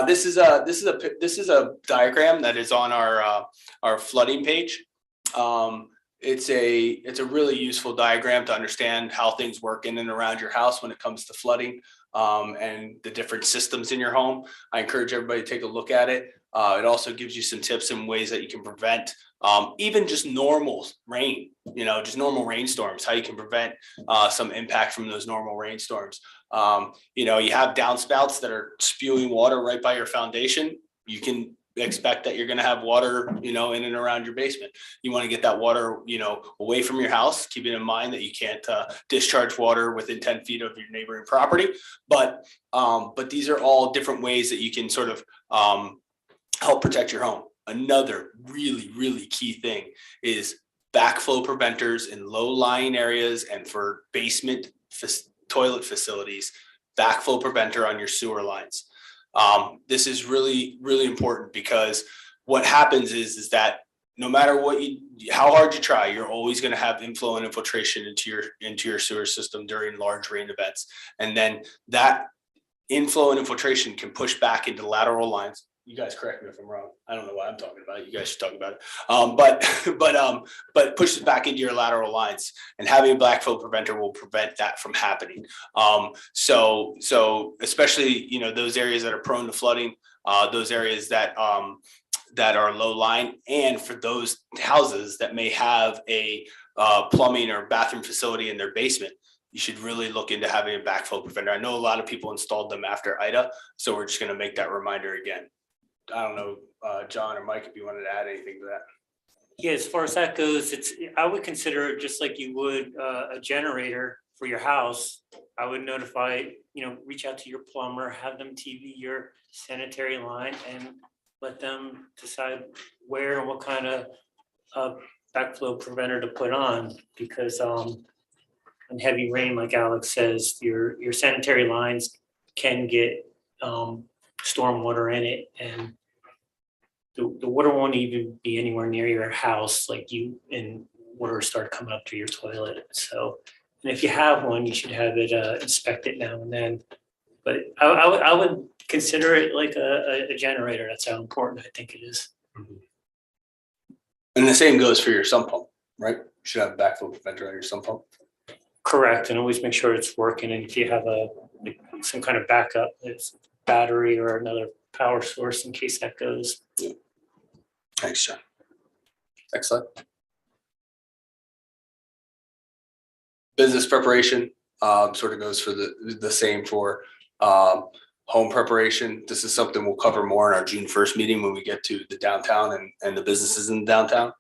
[SPEAKER 1] This is a diagram that is on our flooding page. It's a really useful diagram to understand how things work in and around your house when it comes to flooding, and the different systems in your home. I encourage everybody to take a look at it. It also gives you some tips and ways that you can prevent even just normal rain, just normal rainstorms, how you can prevent some impact from those normal rainstorms. You have downspouts that are spewing water right by your foundation. You can expect that you're going to have water, in and around your basement. You want to get that water, away from your house, keeping in mind that you can't discharge water within 10 feet of your neighboring property. But these are all different ways that you can sort of help protect your home. Another really, really key thing is backflow preventers in low-lying areas and for basement toilet facilities, backflow preventer on your sewer lines. This is really, really important, because what happens is that no matter how hard you try, you're always going to have inflow and infiltration into your sewer system during large rain events. And then that inflow and infiltration can push back into lateral lines. You guys correct me if I'm wrong. I don't know what I'm talking about. You guys should talk about it. But pushes back into your lateral lines, and having a backflow preventer will prevent that from happening. So especially, those areas that are prone to flooding, those areas that are low lying, and for those houses that may have a plumbing or bathroom facility in their basement, you should really look into having a backflow preventer. I know a lot of people installed them after Ida, so we're just going to make that reminder again. I don't know, John or Mike, if you wanted to add anything to that.
[SPEAKER 4] Yeah, as far as that goes, I would consider it just like you would a generator for your house. I would notify, reach out to your plumber, have them TV your sanitary line and let them decide where and what kind of backflow preventer to put on, because in heavy rain, like Alex says, your sanitary lines can get stormwater in it, and the water won't even be anywhere near your house, like and water start coming up to your toilet. So, and if you have one, you should have it inspected now and then. But I would consider it like a generator. That's how important I think it is.
[SPEAKER 1] And the same goes for your sump pump, right? You should have a backflow preventer on your sump pump.
[SPEAKER 4] Correct, and always make sure it's working. And if you have some kind of backup, it's battery or another power source in case that goes.
[SPEAKER 1] Thanks, John. Excellent. Business preparation sort of goes for the same for home preparation. This is something we'll cover more in our June 1st meeting when we get to the downtown and the businesses in the downtown.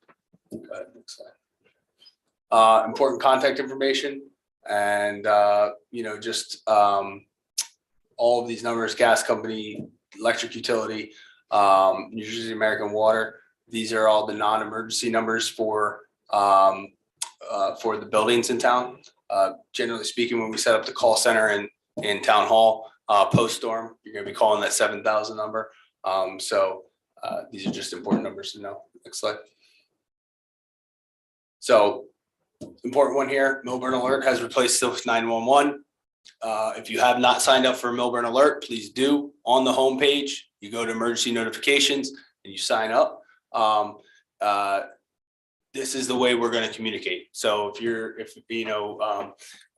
[SPEAKER 1] Go ahead, next slide. Important contact information and just all of these numbers: gas company, electric utility, New Jersey American Water. These are all the non-emergency numbers for the buildings in town. Generally speaking, when we set up the call center in town hall, post-storm, you're going to be calling that 7,000 number. These are just important numbers to know. Next slide. So, important one here, Millburn Alert has replaced Silk 911. If you have not signed up for Millburn Alert, please do. On the homepage, you go to emergency notifications and you sign up. This is the way we're going to communicate. So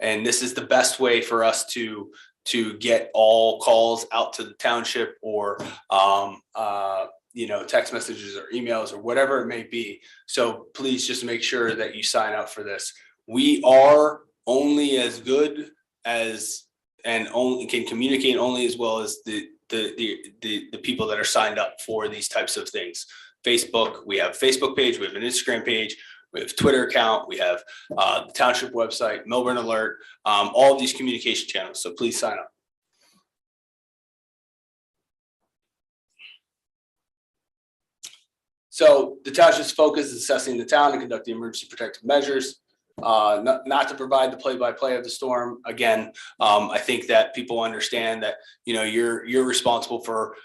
[SPEAKER 1] and this is the best way for us to get all calls out to the township or, text messages or emails or whatever it may be. So please just make sure that you sign up for this. We are only as good as and only can communicate only as well as the people that are signed up for these types of things. Facebook, we have a Facebook page, we have an Instagram page, we have a Twitter account, we have the township website, Millburn Alert, all of these communication channels. So please sign up. So the township's focus is assessing the town and conducting emergency protective measures. Not to provide the play-by-play of the storm. Again, I think that people understand that you're responsible for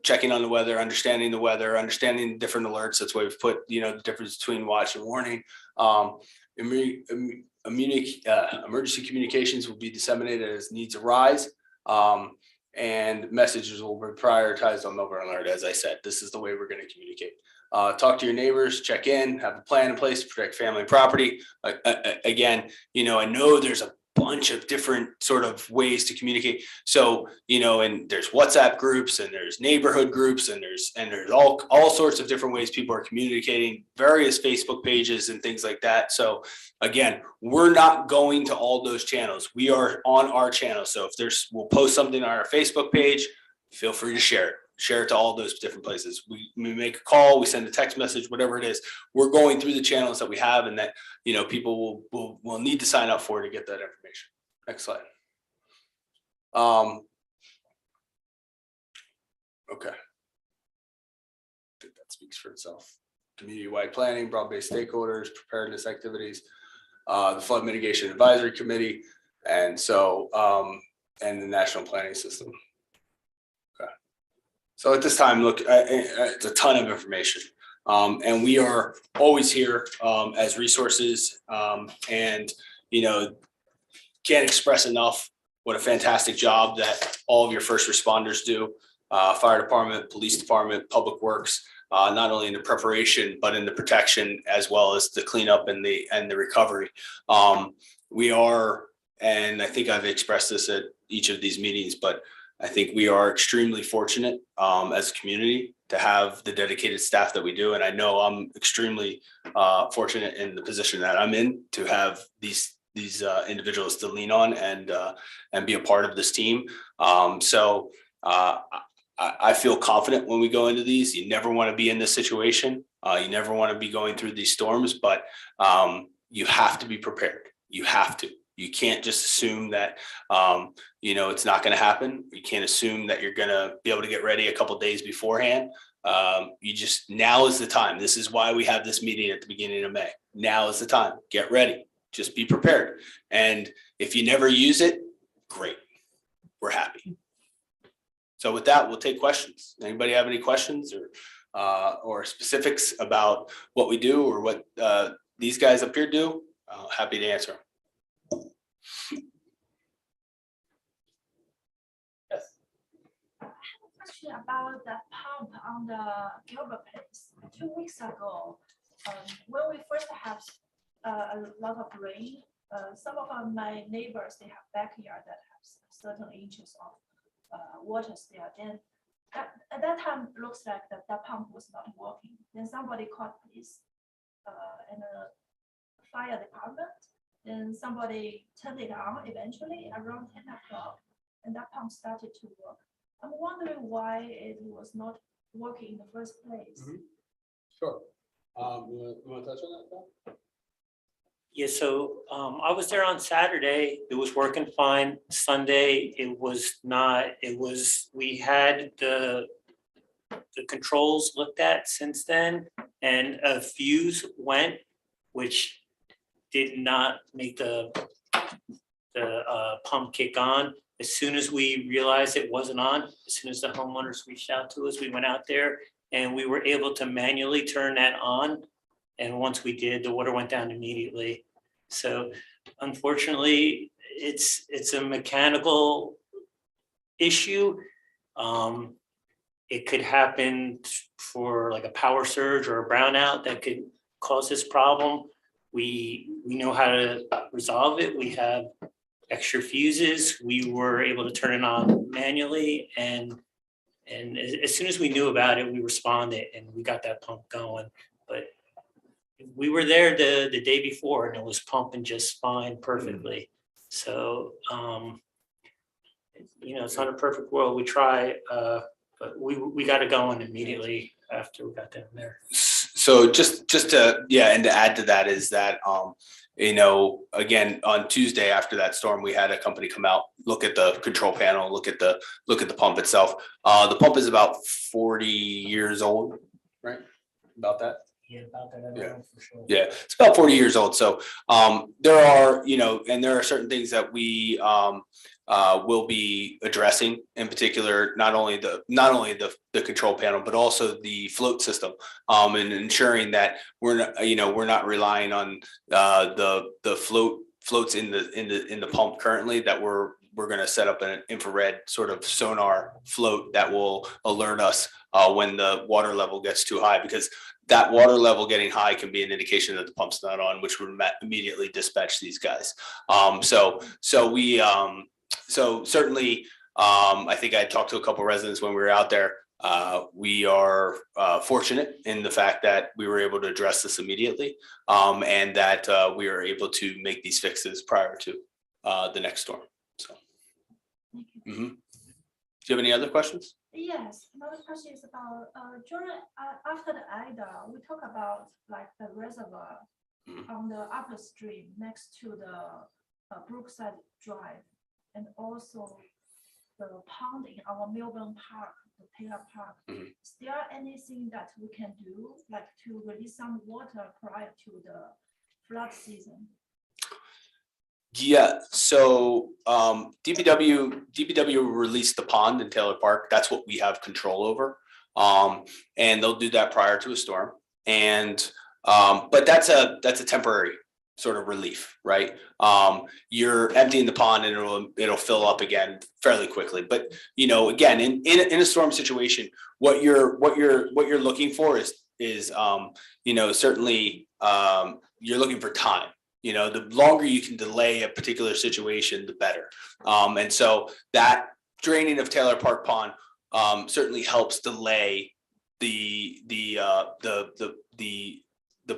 [SPEAKER 1] checking on the weather, understanding the different alerts. That's why we've put the difference between watch and warning. Emergency communications will be disseminated as needs arise, and messages will be prioritized on Millburn Alert. As I said, this is the way we're going to communicate. Talk to your neighbors, check in, have a plan in place to protect family and property. Again, I know there's a bunch of different sort of ways to communicate. So, and there's WhatsApp groups and there's neighborhood groups and there's all sorts of different ways people are communicating, various Facebook pages and things like that. So again, we're not going to all those channels. We are on our channel. So if we'll post something on our Facebook page, feel free to share it. Share it to all those different places. We make a call, we send a text message, whatever it is. We're going through the channels that we have and that people will need to sign up for to get that information. Next slide. Okay. I think that speaks for itself. Community-wide planning, broad-based stakeholders, preparedness activities, the flood mitigation advisory committee, and the national planning system. So at this time, look, it's a ton of information, and we are always here as resources, and can't express enough what a fantastic job that all of your first responders do. Fire department, police department, public works, not only in the preparation but in the protection as well as the cleanup and the recovery. We are, and I think I've expressed this at each of these meetings, but I think we are extremely fortunate as a community to have the dedicated staff that we do. And I know I'm extremely fortunate in the position that I'm in to have these individuals to lean on and be a part of this team. I I feel confident when we go into these. You never want to be in this situation. You never want to be going through these storms, but you have to be prepared. You have to. You can't just assume that, it's not going to happen. You can't assume that you're going to be able to get ready a couple of days beforehand. Now is the time. This is why we have this meeting at the beginning of May. Now is the time. Get ready. Just be prepared. And if you never use it, great. We're happy. So with that, we'll take questions. Anybody have any questions or specifics about what we do or what these guys up here do? Happy to answer. Yes.
[SPEAKER 7] Question about the pump on the Gilbert Place. 2 weeks ago, when we first have a lot of rain, some of my neighbors, they have backyard that have certain inches of water there. Then at that time, it looks like that pump was not working. Then somebody called police and the fire department. Then somebody turned it on eventually around 10 o'clock, and that pump started to work. I'm wondering why it was not working in the first place.
[SPEAKER 1] Sure. You want to touch on that, Bill?
[SPEAKER 4] Yeah, so I was there on Saturday. It was working fine. Sunday, it was not. We had the controls looked at since then, and a fuse went, which did not make the pump kick on. As soon as we realized it wasn't on, as soon as the homeowners reached out to us, we went out there and we were able to manually turn that on. And once we did, the water went down immediately. So unfortunately, it's a mechanical issue. It could happen for like a power surge or a brownout that could cause this problem. We know how to resolve it. We have extra fuses. We were able to turn it on manually, and as soon as we knew about it, we responded and we got that pump going. But we were there the day before and it was pumping just fine, perfectly. So it's not a perfect world. We try, but we got it going immediately after we got down there.
[SPEAKER 1] So just to, and to add to that is that, again, on Tuesday after that storm, we had a company come out, look at the control panel, look at the pump itself. The pump is about 40 years old, right? About that.
[SPEAKER 4] Yeah, about that, I don't know for sure.
[SPEAKER 1] Yeah, it's about 40 years old. So there are, and there are certain things that we will be addressing, in particular, not only the control panel, but also the float system, and ensuring that we're not relying on the floats in the pump currently, that we're going to set up an infrared sort of sonar float that will alert us when the water level gets too high, because that water level getting high can be an indication that the pump's not on, which would immediately dispatch these guys. So certainly, I think I talked to a couple of residents when we were out there. We are fortunate in the fact that we were able to address this immediately, and that we are able to make these fixes prior to the next storm. So,
[SPEAKER 7] Thank you.
[SPEAKER 1] Do you have any other questions?
[SPEAKER 7] Yes, another question is about during after the Ida, we talk about like the reservoir on the upper stream next to the Brookside Drive, and also the pond in our Melbourne Park, the Taylor Park. Is there anything that we can do, like to release some water prior to the flood season?
[SPEAKER 1] Yeah, so DPW released the pond in Taylor Park. That's what we have control over, and they'll do that prior to a storm. And but that's a temporary sort of relief, right? You're emptying the pond and it'll fill up again fairly quickly. But again, in a storm situation, what you're looking for is certainly you're looking for time. The longer you can delay a particular situation, the better. And so that draining of Taylor Park Pond certainly helps delay the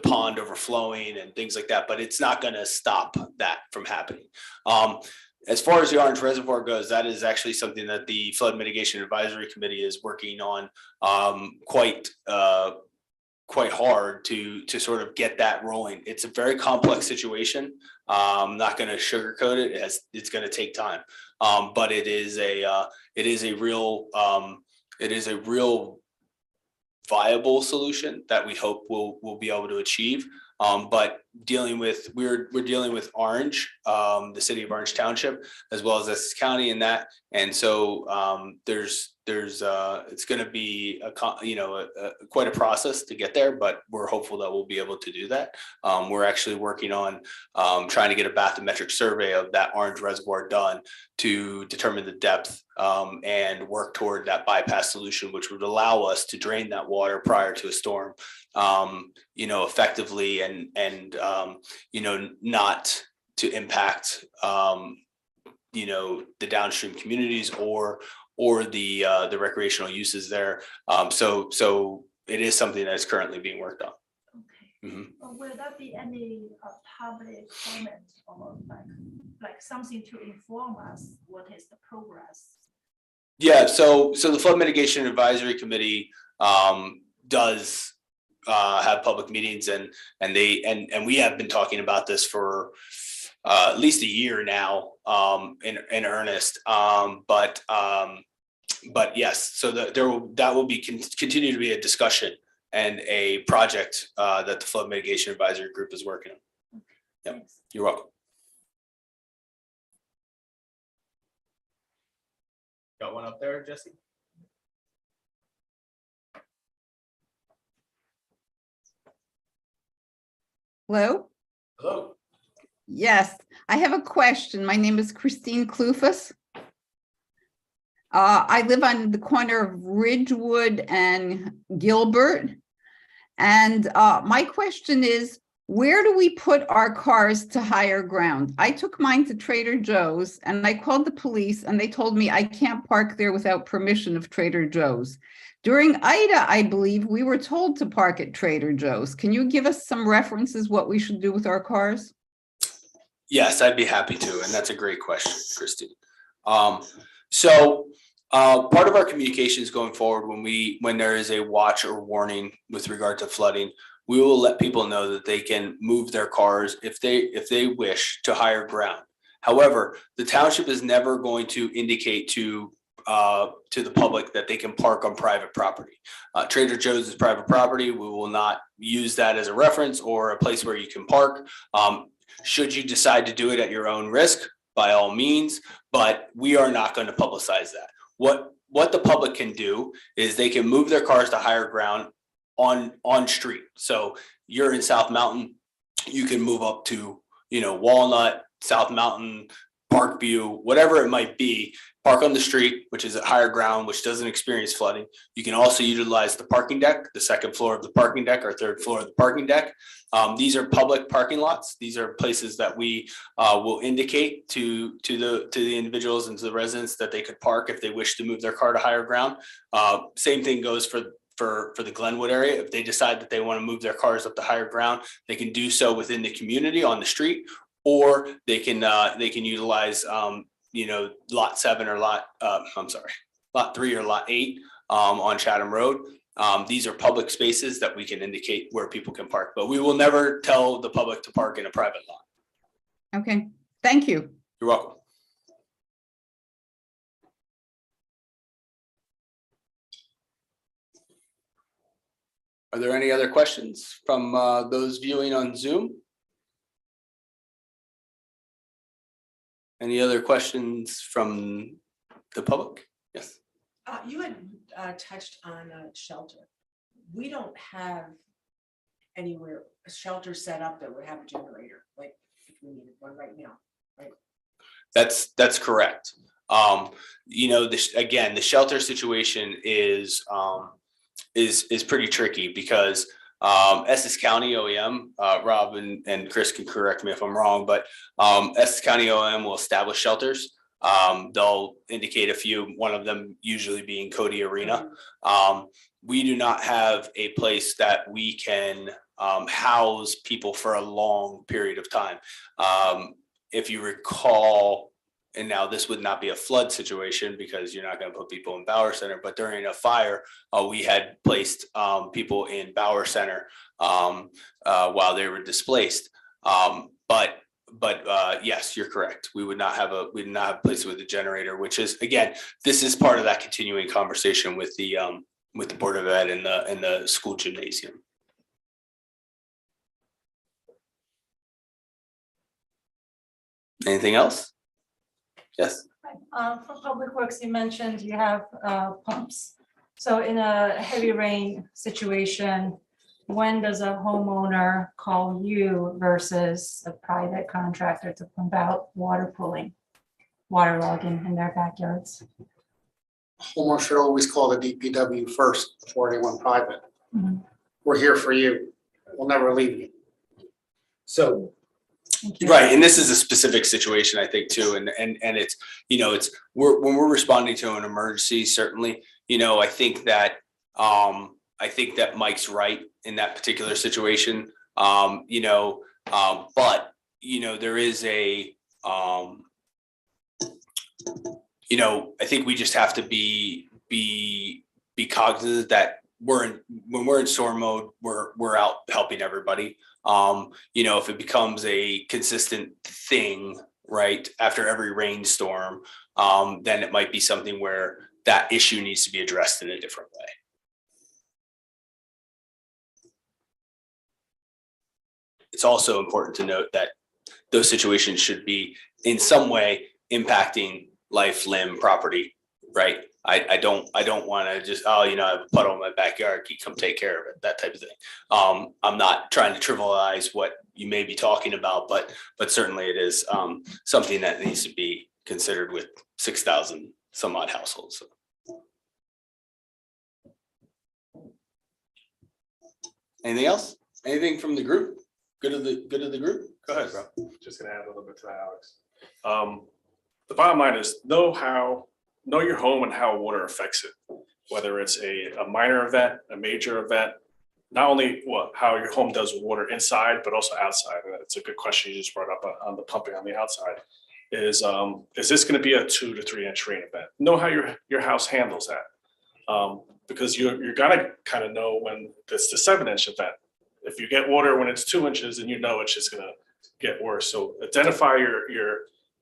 [SPEAKER 1] pond overflowing and things like that, but it's not going to stop that from happening. as far as the Orange Reservoir goes, that is actually something that the Flood Mitigation Advisory Committee is working on quite hard to sort of get that rolling. It's a very complex situation. I'm not going to sugarcoat it. It's going to take time, but it is a real viable solution that we hope we'll be able to achieve. But we're dealing with Orange, the city of Orange Township, as well as Essex County in that. And so it's going to be quite a process to get there, but we're hopeful that we'll be able to do that. We're actually working on trying to get a bathymetric survey of that Orange Reservoir done to determine the depth and work toward that bypass solution, which would allow us to drain that water prior to a storm, effectively and not to impact, the downstream communities or the recreational uses there. So it is something that is currently being worked on.
[SPEAKER 7] Okay.
[SPEAKER 1] Mhm.
[SPEAKER 7] Will there be any public comment or like something to inform us what is the progress?
[SPEAKER 1] Yeah, so the Flood Mitigation Advisory Committee does have public meetings and we have been talking about this for at least a year now in earnest. But yes, so that will be continue to be a discussion and a project that the Flood Mitigation Advisory Group is working on. Yep.
[SPEAKER 7] Thanks.
[SPEAKER 1] You're welcome. Got one up there, Jesse?
[SPEAKER 8] Hello?
[SPEAKER 1] Hello.
[SPEAKER 8] Yes, I have a question. My name is Christine Klufas. I live on the corner of Ridgewood and Gilbert. And my question is, where do we put our cars to higher ground? I took mine to Trader Joe's and I called the police and they told me I can't park there without permission of Trader Joe's. During Ida, I believe we were told to park at Trader Joe's. Can you give us some references what we should do with our cars?
[SPEAKER 1] Yes, I'd be happy to, and that's a great question, Christine. So part of our communications going forward when there is a watch or warning with regard to flooding, we will let people know that they can move their cars if they wish to higher ground. However, the township is never going to indicate to the public that they can park on private property. Trader Joe's is private property. We will not use that as a reference or a place where you can park. Should you decide to do it at your own risk, by all means, but we are not going to publicize that. What the public can do is they can move their cars to higher ground on street. So you're in South Mountain, you can move up to, Walnut, South Mountain, Parkview, whatever it might be, park on the street, which is at higher ground, which doesn't experience flooding. You can also utilize the parking deck, the second floor of the parking deck or third floor of the parking deck. These are public parking lots. These are places that we will indicate to the individuals and to the residents that they could park if they wish to move their car to higher ground. Same thing goes for the Glenwood area. If they decide that they want to move their cars up to higher ground, they can do so within the community on the street, or they can utilize lot 7 or lot 3 or lot 8 on Chatham Road. These are public spaces that we can indicate where people can park, but we will never tell the public to park in a private lot.
[SPEAKER 8] Okay, thank you.
[SPEAKER 1] You're welcome. Are there any other questions from those viewing on Zoom? Any other questions from the public? Yes.
[SPEAKER 9] You had touched on a shelter. We don't have anywhere a shelter set up that would have a generator, like if we needed one right now, right?
[SPEAKER 1] That's correct. Again, the shelter situation is pretty tricky because Essex County OEM, Rob and Chris can correct me if I'm wrong, but Essex County OEM will establish shelters. They'll indicate a few, one of them usually being Cody Arena. We do not have a place that we can house people for a long period of time. If you recall, and now this would not be a flood situation because you're not gonna put people in Bauer Center, but during a fire, we had placed people in Bauer Center while they were displaced. But yes, you're correct. We would not have a place with a generator, which is, again, this is part of that continuing conversation with the Board of Ed and the school gymnasium. Anything else? Yes.
[SPEAKER 7] For Public Works, you mentioned you have pumps. So in a heavy rain situation, when does a homeowner call you versus a private contractor to pump out water pooling, waterlogging in their backyards?
[SPEAKER 5] Homeowner should always call the DPW first before anyone private.
[SPEAKER 7] Mhm.
[SPEAKER 5] We're here for you. We'll never leave you.
[SPEAKER 1] So.
[SPEAKER 7] Thank you.
[SPEAKER 1] Right, and this is a specific situation, I think, too, and it's, when we're responding to an emergency, certainly, I think that Mike's right in that particular situation. But there is a, I think we just have to be cognizant that when we're in storm mode, we're out helping everybody. If it becomes a consistent thing, right, after every rainstorm, then it might be something where that issue needs to be addressed in a different way. It's also important to note that those situations should be in some way impacting life, limb, property, right? I don't want to just, I have a puddle in my backyard, can you come take care of it, that type of thing. I'm not trying to trivialize what you may be talking about, but certainly it is something that needs to be considered with 6,000 some odd households. So. Anything else? Anything from the group? Good of the group? Go ahead, bro.
[SPEAKER 2] Just gonna add a little bit to that, Alex. The bottom line is know your home and how water affects it, whether it's a minor event, a major event, not only how your home does with water inside, but also outside. And it's a good question you just brought up on the pumping on the outside. Is this going to be a 2 to 3 inch rain event? Know how your house handles that, because you're gonna kind of know when it's the 7 inch event. If you get water when it's 2 inches, then it's just gonna get worse. So identify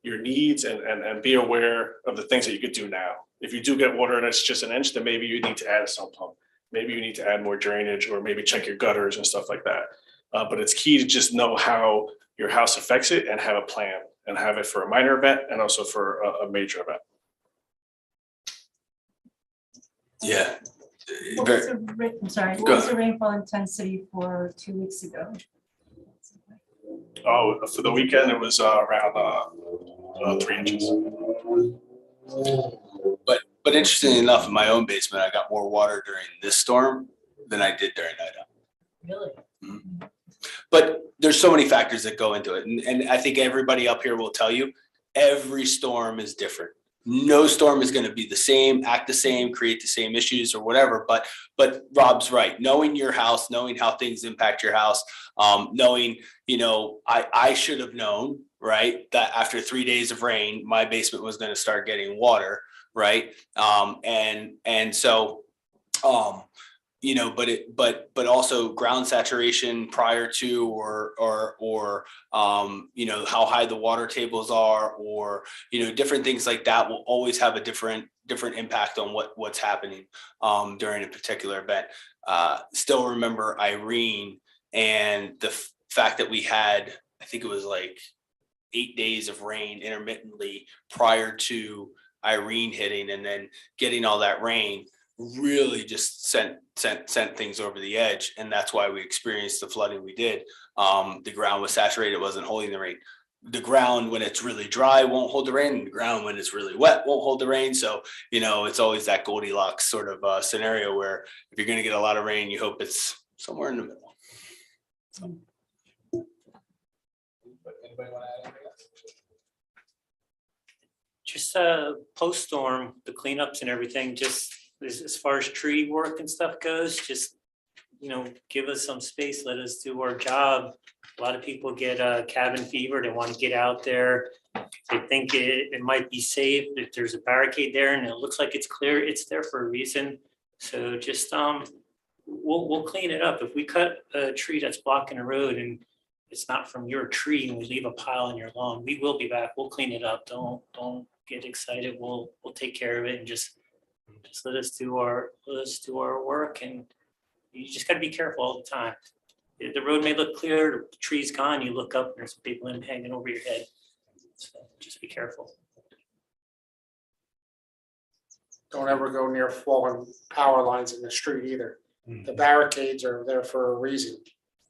[SPEAKER 2] your needs and be aware of the things that you could do now. If you do get water and it's just an inch, then maybe you need to add a sump pump. Maybe you need to add more drainage, or maybe check your gutters and stuff like that. But it's key to just know how your house affects it and have a plan, and have it for a minor event and also for a major event.
[SPEAKER 1] Yeah.
[SPEAKER 7] What was the rainfall intensity for 2 weeks ago?
[SPEAKER 2] Oh, for the weekend, it was around 3 inches.
[SPEAKER 1] But interestingly enough, in my own basement, I got more water during this storm than I did during Ida.
[SPEAKER 9] Really?
[SPEAKER 1] Mm-hmm. But there's so many factors that go into it. And I think everybody up here will tell you, every storm is different. No storm is going to be the same, act the same, create the same issues or whatever. But Rob's right. Knowing your house, knowing how things impact your house, knowing, I should have known, right, that after 3 days of rain, my basement was going to start getting water, right? And so, but also ground saturation prior to, or how high the water tables are, or, different things like that will always have a different impact on what's happening during a particular event. Still remember Irene and the fact that we had, I think it was like 8 days of rain intermittently prior to Irene hitting, and then getting all that rain really just sent things over the edge. And that's why we experienced the flooding we did. The ground was saturated, it wasn't holding the rain. The ground, when it's really dry, won't hold the rain, and the ground, when it's really wet, won't hold the rain. So, it's always that Goldilocks sort of scenario where if you're going to get a lot of rain, you hope it's somewhere in the middle. So. Anybody want to add anything else?
[SPEAKER 4] Just post-storm, the cleanups and everything, just as far as tree work and stuff goes, just, give us some space, let us do our job. A lot of people get cabin fever. They want to get out there. They think it might be safe. If there's a barricade there and it looks like it's clear, it's there for a reason. So just, we'll clean it up. If we cut a tree that's blocking the road and it's not from your tree and we leave a pile in your lawn, we will be back. We'll clean it up. Don't get excited. We'll take care of it and just let us do our work. And you just gotta be careful all the time. The road may look clear, the tree's gone, you look up and there's a big limb hanging over your head. So just be careful.
[SPEAKER 5] Don't ever go near fallen power lines in the street either. The barricades are there for a reason,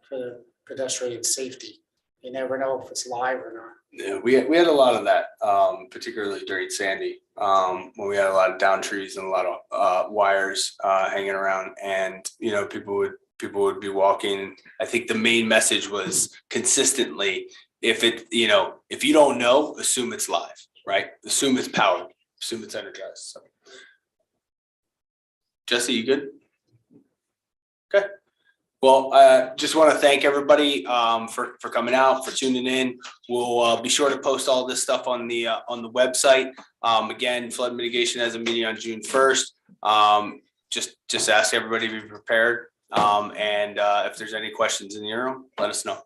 [SPEAKER 5] for the pedestrian safety. You never know if it's live or not.
[SPEAKER 1] Yeah, we had a lot of that, particularly during Sandy, when we had a lot of down trees and a lot of wires hanging around, and you know, people would be walking. I think the main message was consistently, if you don't know, assume it's live, right? Assume it's powered, assume it's energized. So. Jesse, you good? Okay. Well, just want to thank everybody for coming out, for tuning in. We'll be sure to post all this stuff on the website. Again, flood mitigation has a meeting on June 1st. Just ask everybody to be prepared. And if there's any questions in the room, let us know.